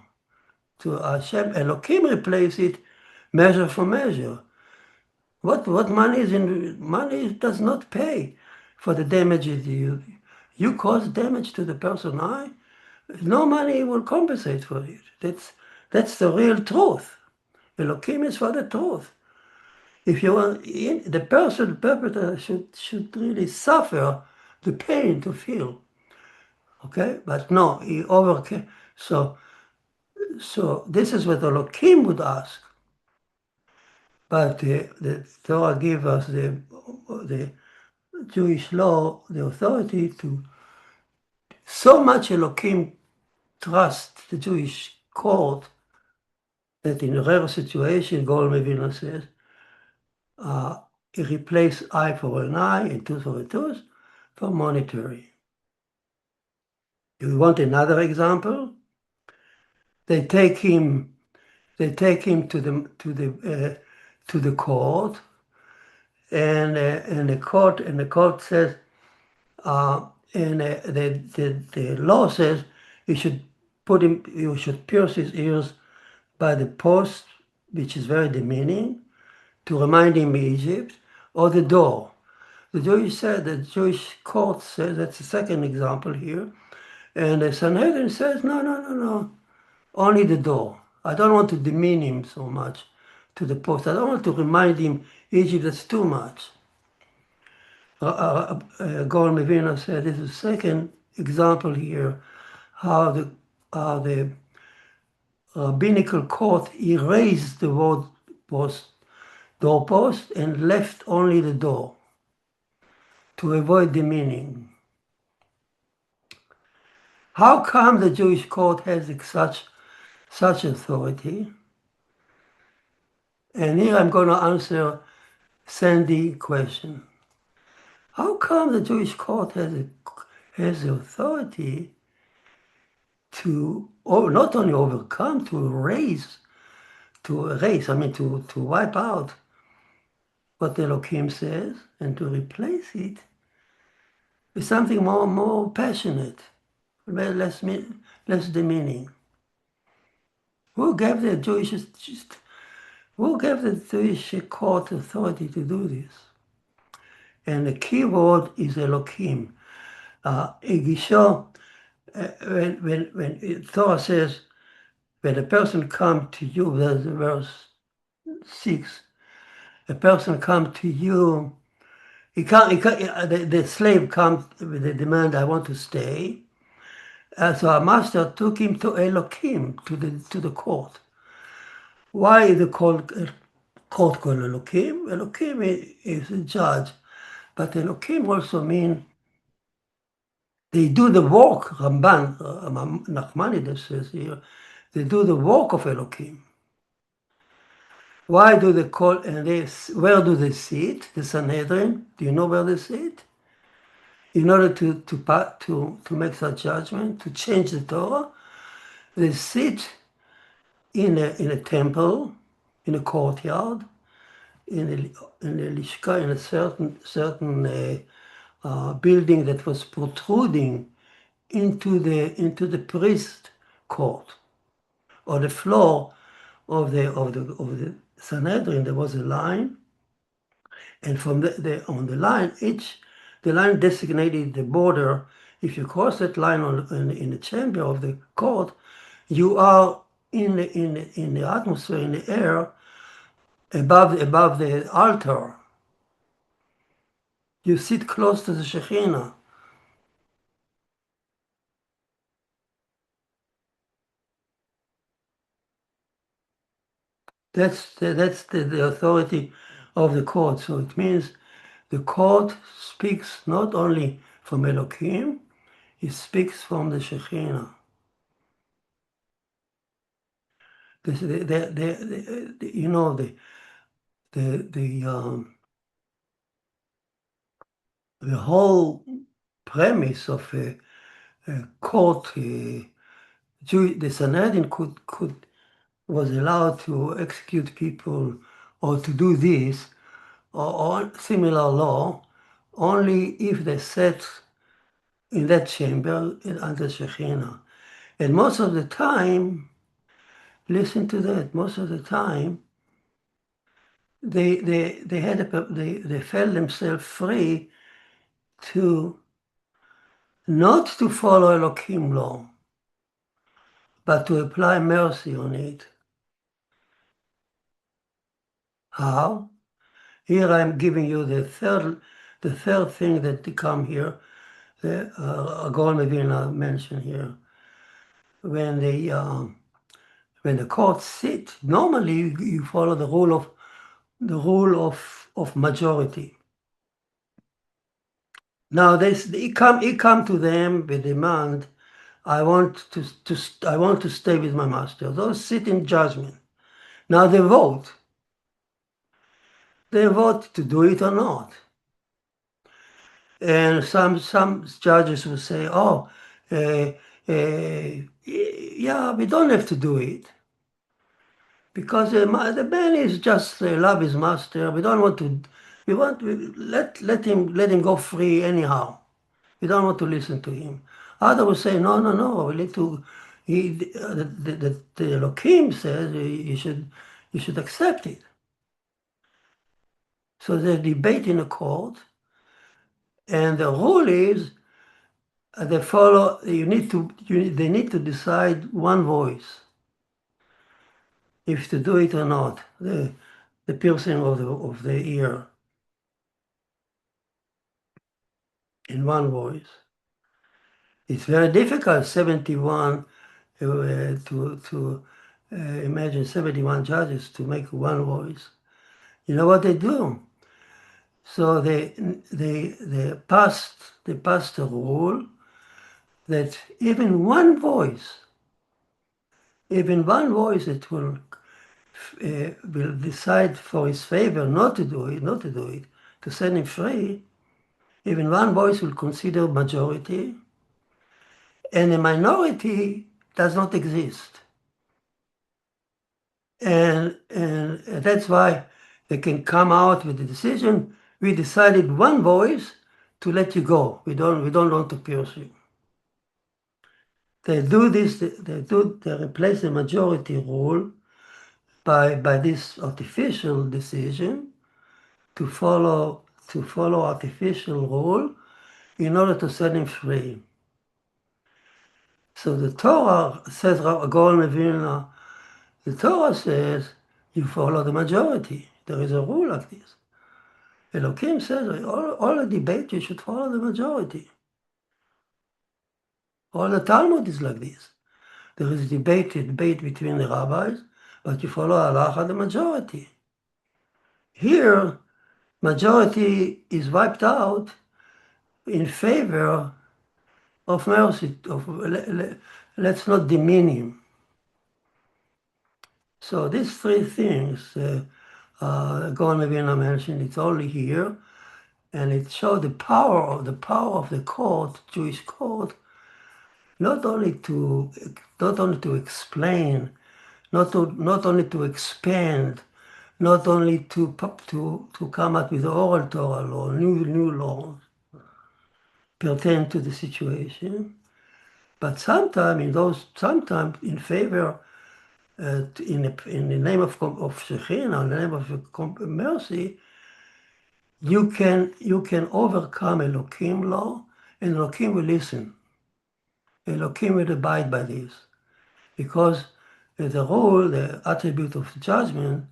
To Hashem, Elohim replace it measure for measure. What money is in money does not pay for the damages you cause damage to the person. No money will compensate for it. That's the real truth. Elohim is for the truth. If you want, the person, the perpetrator should really suffer the pain to feel. Okay, but no, he overcame. So this is what Elohim would ask. But the Torah gives us the Jewish law the authority to so much Elohim trust the Jewish court that in a rare situation, Gaon Mevina says, he replaced eye for an eye and tooth for a tooth for monetary. You want another example? They take him to the court, and the court says, the law says you should pierce his ears by the post, which is very demeaning, to remind him of Egypt, or the door. The Jewish court says, that's the second example here, and the Sanhedrin says, no, only the door. I don't want to demean him so much to the post. I don't want to remind him Egypt, that's too much. Gaon Mevina said, this is the second example here, how the rabbinical court erased the word doorpost and left only the door to avoid demeaning. How come the Jewish court has such authority? And here I'm going to answer Sandy's question. How come the Jewish court has the authority to not only overcome, to erase, I mean to wipe out what Elohim says and to replace it with something more passionate, less demeaning? Who gave the Jewish court authority to do this? And the key word is Elohim. Egisho, when Torah says, when a person comes to you, that's verse 6, a person comes to you, the slave comes with the demand, I want to stay. So our master took him to Elohim, to the court. Why is the court called Elohim? Elohim is a judge, but Elohim also means they do the work. Ramban, Nachmanides says here, they do the work of Elohim. Why do they call, where do they sit? The Sanhedrin, do you know where they sit? In order to make such judgment, to change the Torah, they sit in a temple, in a courtyard, in a lishka, in a certain building that was protruding into the priest court, or the floor of the Sanhedrin. There was a line, and from on the line, the line designated the border. If you cross that line in the chamber of the court, you are in the atmosphere, in the air, above the altar. You sit close to the Shekhinah. That's the authority of the court. So it means the court speaks not only from Elohim, it speaks from the Shekhinah. You know, the the whole premise of a court, the Sanhedrin was allowed to execute people or to do this or similar law only if they sat in that chamber under Shekhinah. And most of the time, listen to that, most of the time, they felt themselves free to not to follow Elohim law, but to apply mercy on it. How? Here I'm giving you the third thing that to come here. The Gaon Mevina mentioned here. When the courts sit, normally you follow the rule of majority. Now he come to them with demand. I want to stay with my master. Those sit in judgment. Now they vote. They vote to do it or not. And some judges will say, "Oh, yeah, we don't have to do it because the man is just love his master. We don't want to. Let him go free anyhow. We don't want to listen to him." Others will say, "No. We need to." The Elohim says you should accept it. So there's debate in the court, and the rule is they follow. They need to decide one voice if to do it or not. The piercing of the ear in one voice. It's very difficult. 71 to imagine 71 judges to make one voice. You know what they do? So they passed a rule that even one voice that will decide for his favor not to do it, to set him free, even one voice will consider majority, and a minority does not exist. And that's why they can come out with the decision, we decided one voice to let you go. We don't want to pierce you. They do this, they replace the majority rule by this artificial decision to follow artificial rule in order to set him free. So the Torah says, Gaon Mevilna, the Torah says you follow the majority. There is a rule like this. Elohim says all the debate you should follow the majority. All the Talmud is like this. There is debate between the rabbis, but you follow halacha, the majority. Here, majority is wiped out in favor of mercy. Let's not demean him. So these three things, Gaon Mevina mentioned, it's only here, and it showed the power of the court, Jewish court, not only to explain, not only to expand, not only to come up with oral Torah law, new laws pertain to the situation, but sometimes in favor, in the name of Shekhinah, in the name of mercy, you can overcome Elohim law, and Elohim will listen. Elohim will abide by this, because the rule, the attribute of judgment,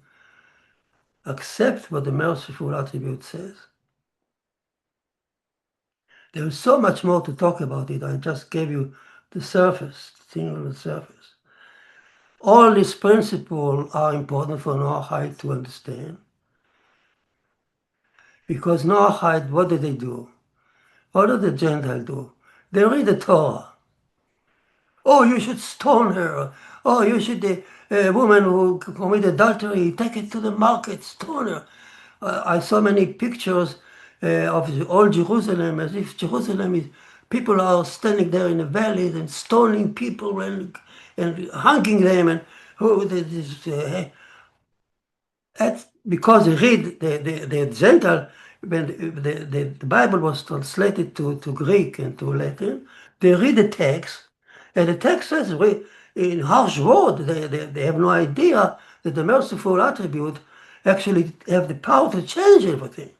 accept what the merciful attribute says. There is so much more to talk about it. I just gave you the surface, the thing on the surface. All these principles are important for Noahide to understand. Because Noahide, what do they do? What do the Gentiles do? They read the Torah. Oh, you should stone her. Oh, you should, a woman who committed adultery, take it to the market, stone her. I saw many pictures of the old Jerusalem, as if Jerusalem is, people are standing there in the valleys and stoning people and hanging them, and that's because they read the Gentile, when the Bible was translated to Greek and to Latin, they read the text, and the text says in harsh words, they have no idea that the merciful attribute actually have the power to change everything.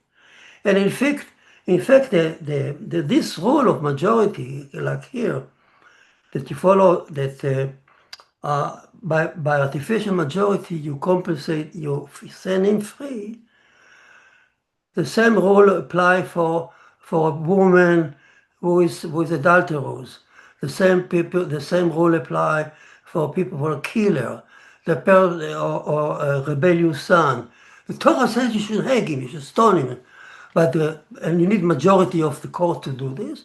And in fact, this rule of majority, like here, that you follow, that by artificial majority you compensate, you send him free. The same rule apply for a woman who is adulterous. The same rule apply for people who are killer, or a rebellious son. The Torah says you should hang him, you should stone him, but and you need majority of the court to do this.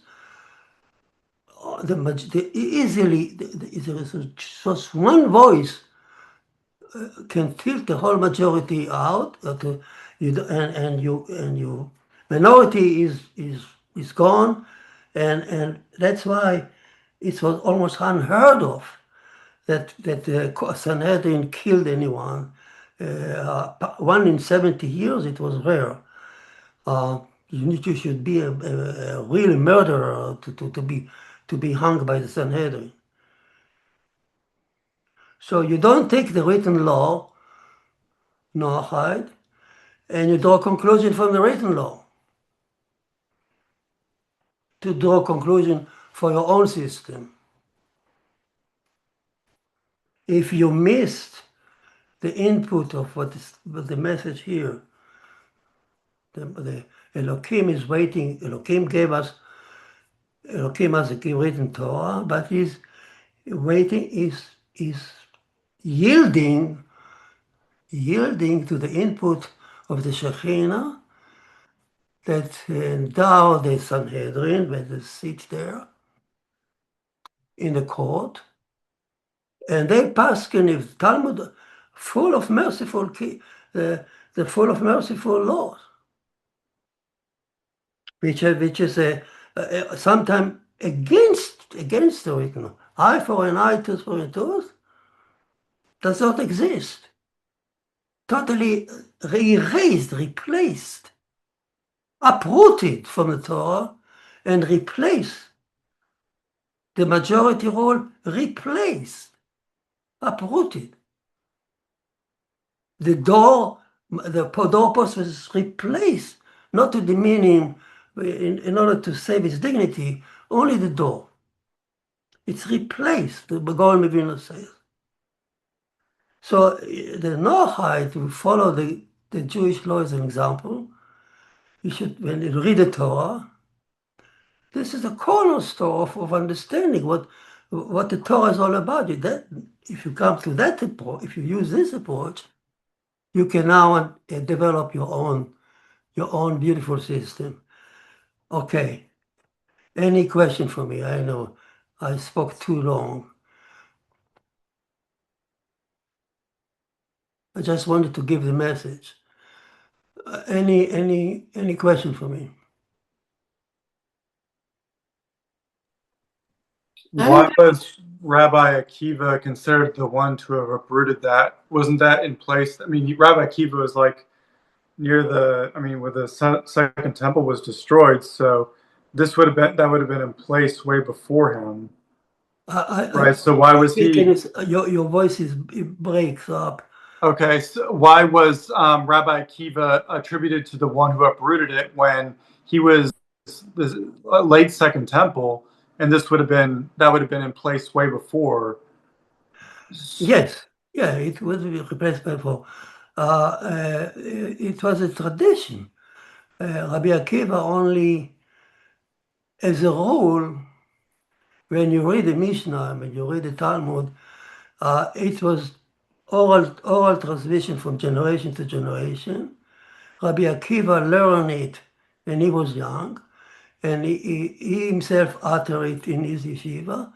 Easily, there is just one voice can tilt the whole majority out, and you minority is gone, and that's why it was almost unheard of that the Sanhedrin killed anyone. 1 in 70 years, it was rare. You should be a real murderer to be hung by the Sanhedrin. So you don't take the written law, Noahide, and you draw a conclusion from the written law to draw a conclusion for your own system. If you missed the input of what the message here, the Elohim is waiting. Elohim has a written Torah, but he's waiting, is yielding to the input of the Shekhinah that endow the Sanhedrin, when they sit there in the court, and they paskin if Talmud full of merciful full of merciful laws, which is sometimes against the written. Eye for an eye, tooth for a tooth does not exist. Totally erased, replaced, uprooted from the Torah, and replaced. The majority rule replaced, uprooted. The doorpost was replaced, not to demean him in order to save his dignity, only the door. It's replaced, the Gaon Mevina says. So the Noahide, to follow the Jewish law as an example, you should, when you read the Torah, this is a cornerstone of understanding what the Torah is all about. That if you come to that approach, if you use this approach, you can now develop your own beautiful system. Okay. Any question for me? I know I spoke too long. I just wanted to give the message. Any question for me? Why was Rabbi Akiva considered the one to have uprooted that? Wasn't that in place? I mean, Rabbi Akiva was like near where the second temple was destroyed. So that would have been in place way before him, right? So why was he? Your voice it breaks up. Okay, so why was Rabbi Akiva attributed to the one who uprooted it when he was the late second temple? And that would have been in place way before. Yes, yeah, it was replaced before. It was a tradition. Rabbi Akiva only, as a rule, when you read the Mishnah, when you read the Talmud, it was oral transmission from generation to generation. Rabbi Akiva learned it when he was young, and he himself uttered it in his yeshiva,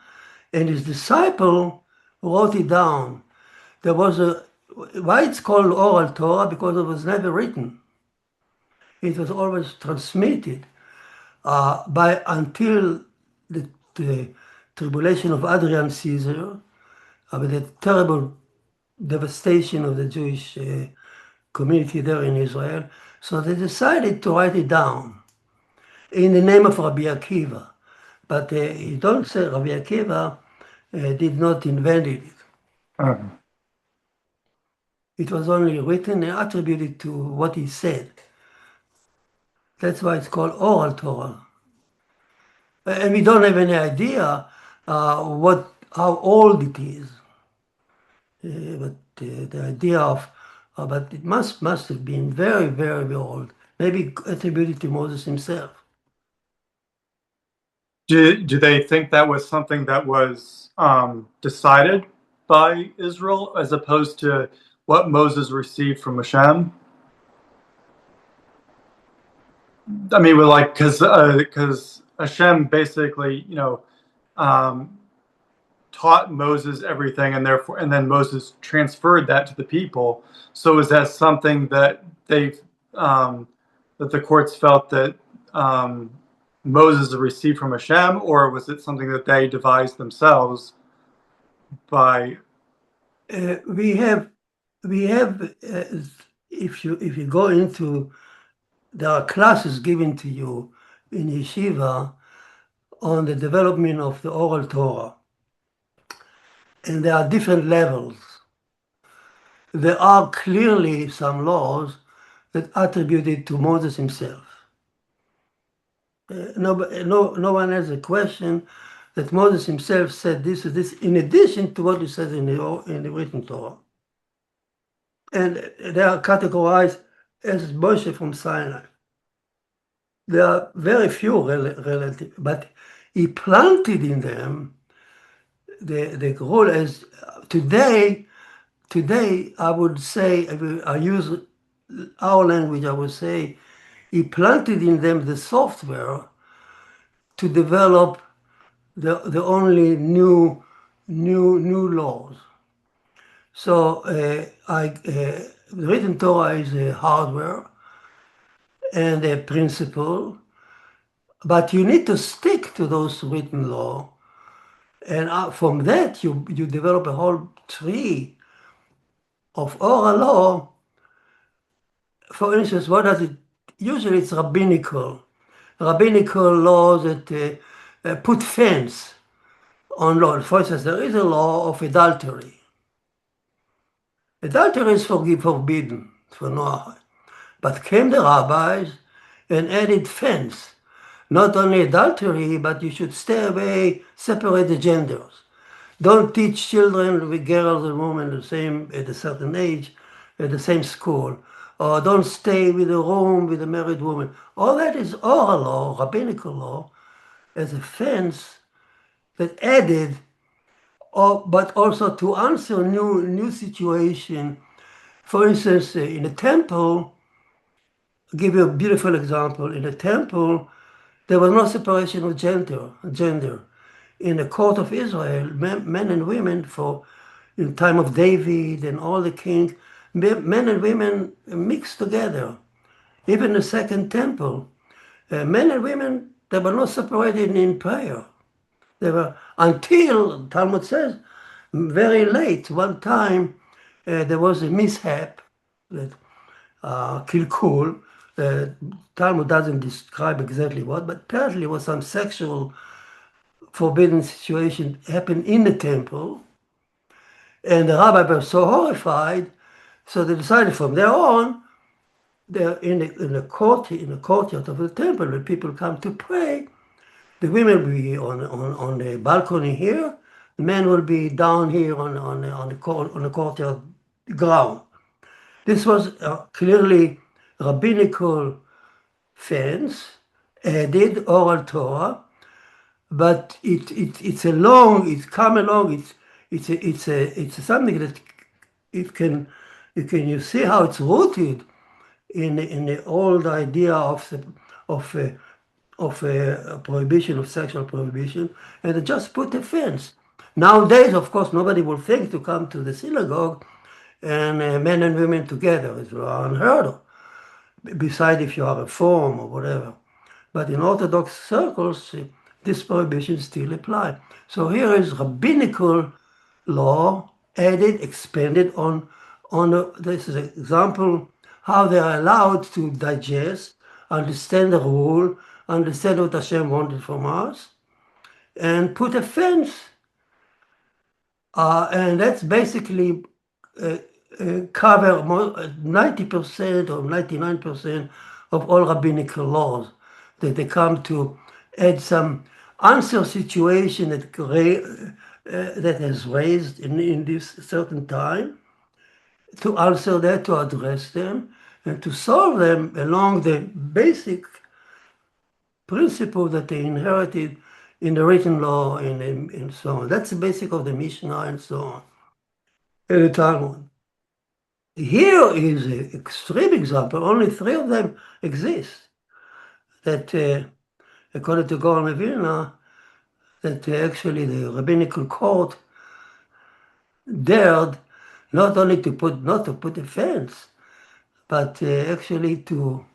and his disciple wrote it down. There was why it's called oral Torah, because it was never written. it was always transmitted until the tribulation of Adrian Caesar, with the terrible devastation of the Jewish community there in Israel. So they decided to write it down in the name of Rabbi Akiva. But you don't say Rabbi Akiva did not invent it. Uh-huh. It was only written and attributed to what he said. That's why it's called oral Torah. And we don't have any idea how old it is. But the idea of, but it must have been very, very old. Maybe attributed to Moses himself. Do they think that was something that was decided by Israel as opposed to what Moses received from Hashem? I mean, because Hashem basically, taught Moses everything, and then Moses transferred that to the people. So is that something that that the courts felt that Moses received from Hashem, or was it something that they devised themselves? By we have if you go into, there are classes given to you in yeshiva on the development of the oral Torah, and there are different levels. There are clearly some laws that attributed to Moses himself. No one has a question that Moses himself said this is this, in addition to what he says in the written Torah. And they are categorized as Moshe from Sinai. There are very few relative, but he planted in them the rule as today I would say, I use our language, I would say, he planted in them the software to develop the only new laws. So the written Torah is a hardware and a principle, but you need to stick to those written laws, and from that you develop a whole tree of oral law. For instance, what does it? Usually it's rabbinical laws that put fence on law. For instance, there is a law of adultery. Adultery is forbidden for Noahide. But came the rabbis and added fence. Not only adultery, but you should stay away, separate the genders. Don't teach children with girls and women the same at a certain age, at the same school. Or don't stay with a room with a married woman. All that is oral law, rabbinical law, as a fence that added, but also to answer new situation. For instance, in a temple, I'll give you a beautiful example. In a temple, there was no separation of gender. In the court of Israel, men and women, in time of David and all the kings, men and women mixed together. Even the second temple, men and women, they were not separated in prayer. They were, until, Talmud says, very late. One time, there was a mishap, that kilkul. Talmud doesn't describe exactly what, but apparently was some sexual forbidden situation happened in the temple, and the rabbi was so horrified, so they decided from there on, they're in the courtyard of the temple, when people come to pray, the women will be on the balcony here, the men will be down here on the courtyard ground. This was clearly rabbinical fence, added oral Torah, but it's something that you see how it's rooted in the old idea of prohibition, of sexual prohibition, and they just put a fence. Nowadays, of course, nobody will think to come to the synagogue and men and women together. It's unheard of. beside if you are a Reform or whatever. But in Orthodox circles, this prohibition still applies. So here is rabbinical law added, expanded on this is an example how they are allowed to digest, understand the rule, understand what Hashem wanted from us, and put a fence. And that's basically cover 90% or 99% of all rabbinical laws, that they come to add some answer situation that has raised in this certain time, to answer that, to address them, and to solve them along the basic principle that they inherited in the written law and so on. That's the basic of the Mishnah and so on, and the Talmud. Here is an extreme example. Only 3 of them exist. That, according to Gaon of Vilna, that actually the rabbinical court dared not only to put a fence, but actually to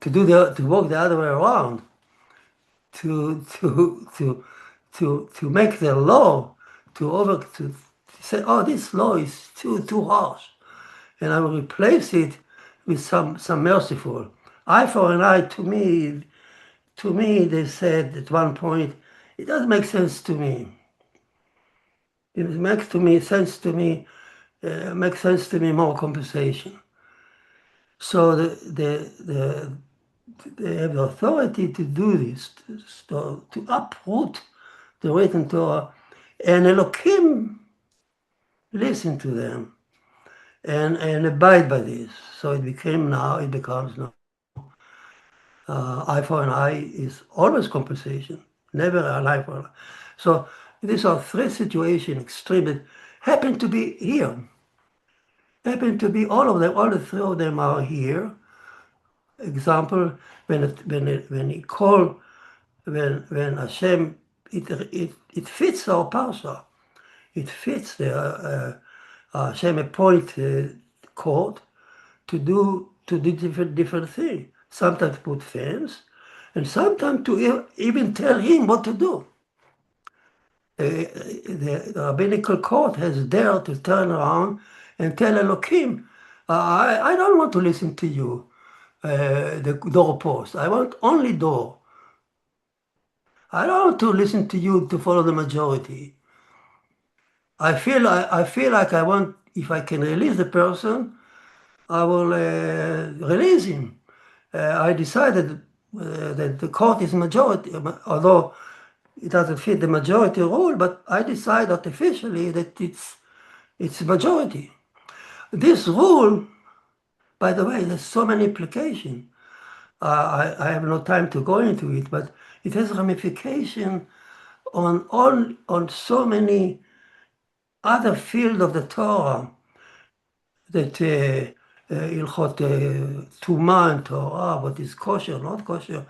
work the other way around, to make the law to say, oh, this law is too harsh, and I will replace it with some merciful. Eye for an eye, to me, they said at one point, it doesn't make sense to me. It makes sense to me more compensation. So they have the authority to do this, to uproot the written Torah, and Elohim listen to them and abide by this. So it becomes now eye for an eye is always compensation, never an eye for an eye. So these are 3 situations, extreme, that happen to be here. Happen to be all of them, all the 3 of them are here. Example, when Hashem, it fits our parsha. It fits the Hashem appoint court to do different things. Sometimes put fence, and sometimes to even tell him what to do. The rabbinical court has dared to turn around and tell Elohim, I don't want to listen to you, the doorpost. I want only door. I don't want to listen to you to follow the majority. I feel like I want, if I can release the person, I will release him. I decided that the court is majority, although it doesn't fit the majority rule, but I decide artificially that it's majority. This rule, by the way, there's so many implications. I have no time to go into it, but it has ramification on so many other fields of the Torah, that Ilchot Tumah and Torah, what is kosher, not kosher,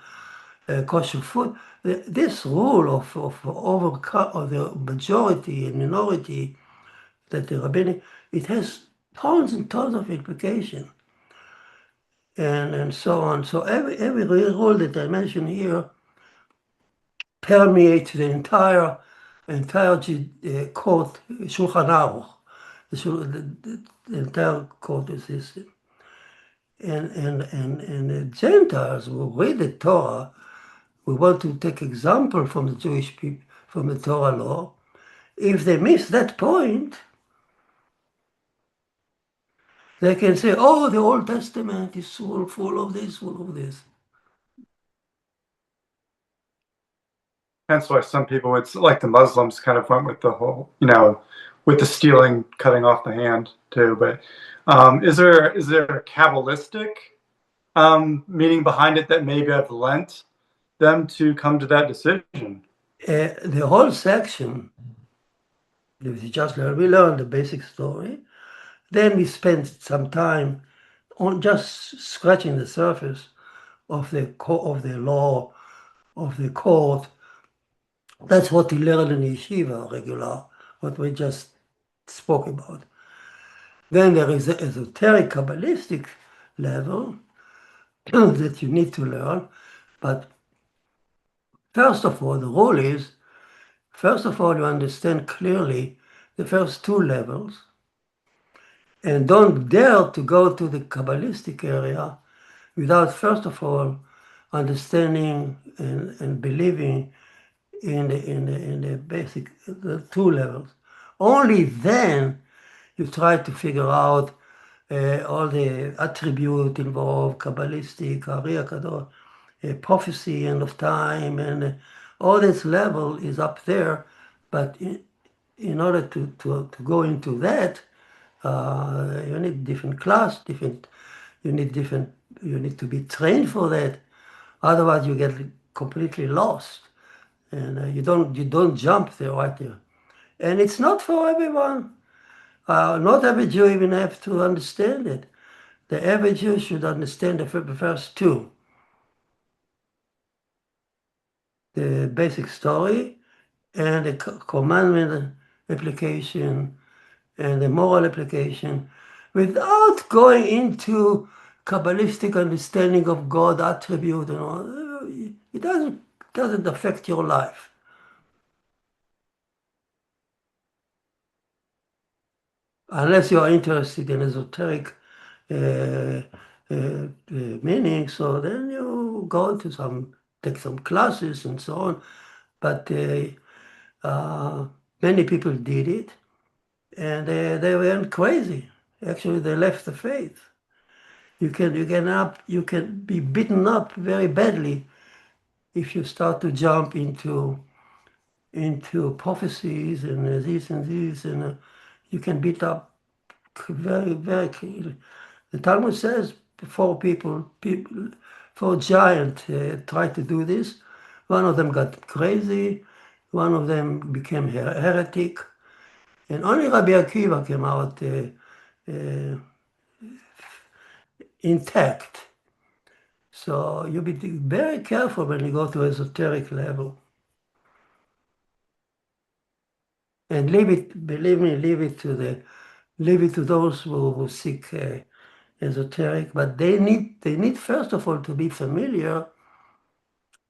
kosher food. This rule of the majority and minority, that the rabbinic, it has tons and tons of implications, and so on. So every rule that I mentioned here permeates the entire court, Shulchan Aruch, the entire court system. And the Gentiles who read the Torah, we want to take example from the Jewish people, from the Torah law. If they miss that point, they can say, oh, the Old Testament is full of this, full of this. Hence why some people, it's like the Muslims kind of went with the whole, with the stealing, cutting off the hand too. But is there a Kabbalistic meaning behind it that maybe have lent them to come to that decision? The whole section, we learn the basic story. Then we spend some time on just scratching the surface of the law of the court. That's what we learn in yeshiva regular, what we just spoke about. Then there is the esoteric Kabbalistic level, that you need to learn. But first of all, the rule is, first of all, you understand clearly the first two levels, and don't dare to go to the Kabbalistic area without, first of all, understanding and believing in the basic, the two levels. Only then you try to figure out all the attribute involved, Kabbalistic, Ariya Kadosh, prophecy, end of time, and all this level is up there. But in order to go into that, you need different class, you need to be trained for that. Otherwise, you get completely lost, and you don't jump there right there. And it's not for everyone. Not every Jew even have to understand it. The average Jew should understand the first two. The basic story and the commandment application and the moral application without going into Kabbalistic understanding of God attribute and all. It doesn't affect your life. Unless you are interested in esoteric meaning, so then you go to take some classes and so on. But many people did it, and they went crazy. Actually, they left the faith. You can be beaten up very badly if you start to jump into prophecies and this and this, and you can beat up very, very clearly. The Talmud says four giants tried to do this. One of them got crazy. One of them became heretic. And only Rabbi Akiva came out intact. So you be very careful when you go to esoteric level. And believe me, leave it to those who seek esoteric, but they need first of all to be familiar.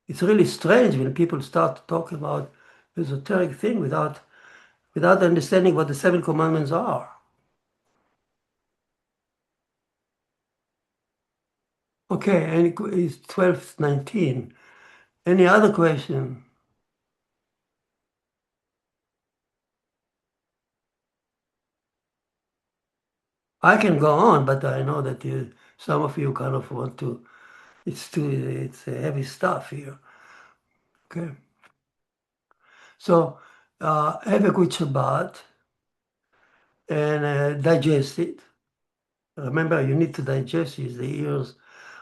It's really strange when people start to talk about esoteric thing without understanding what the 7 commandments are. Okay, and it's 12:19. Any other question? I can go on, but I know that some of you kind of want to. It's heavy stuff here. Okay. So have a good Shabbat and digest it. Remember, you need to digest it, the ears.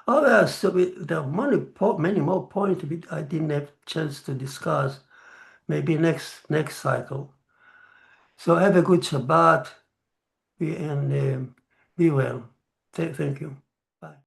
Oh, there are many more points I didn't have chance to discuss. Maybe next cycle. So have a good Shabbat and be well. Thank you. Bye.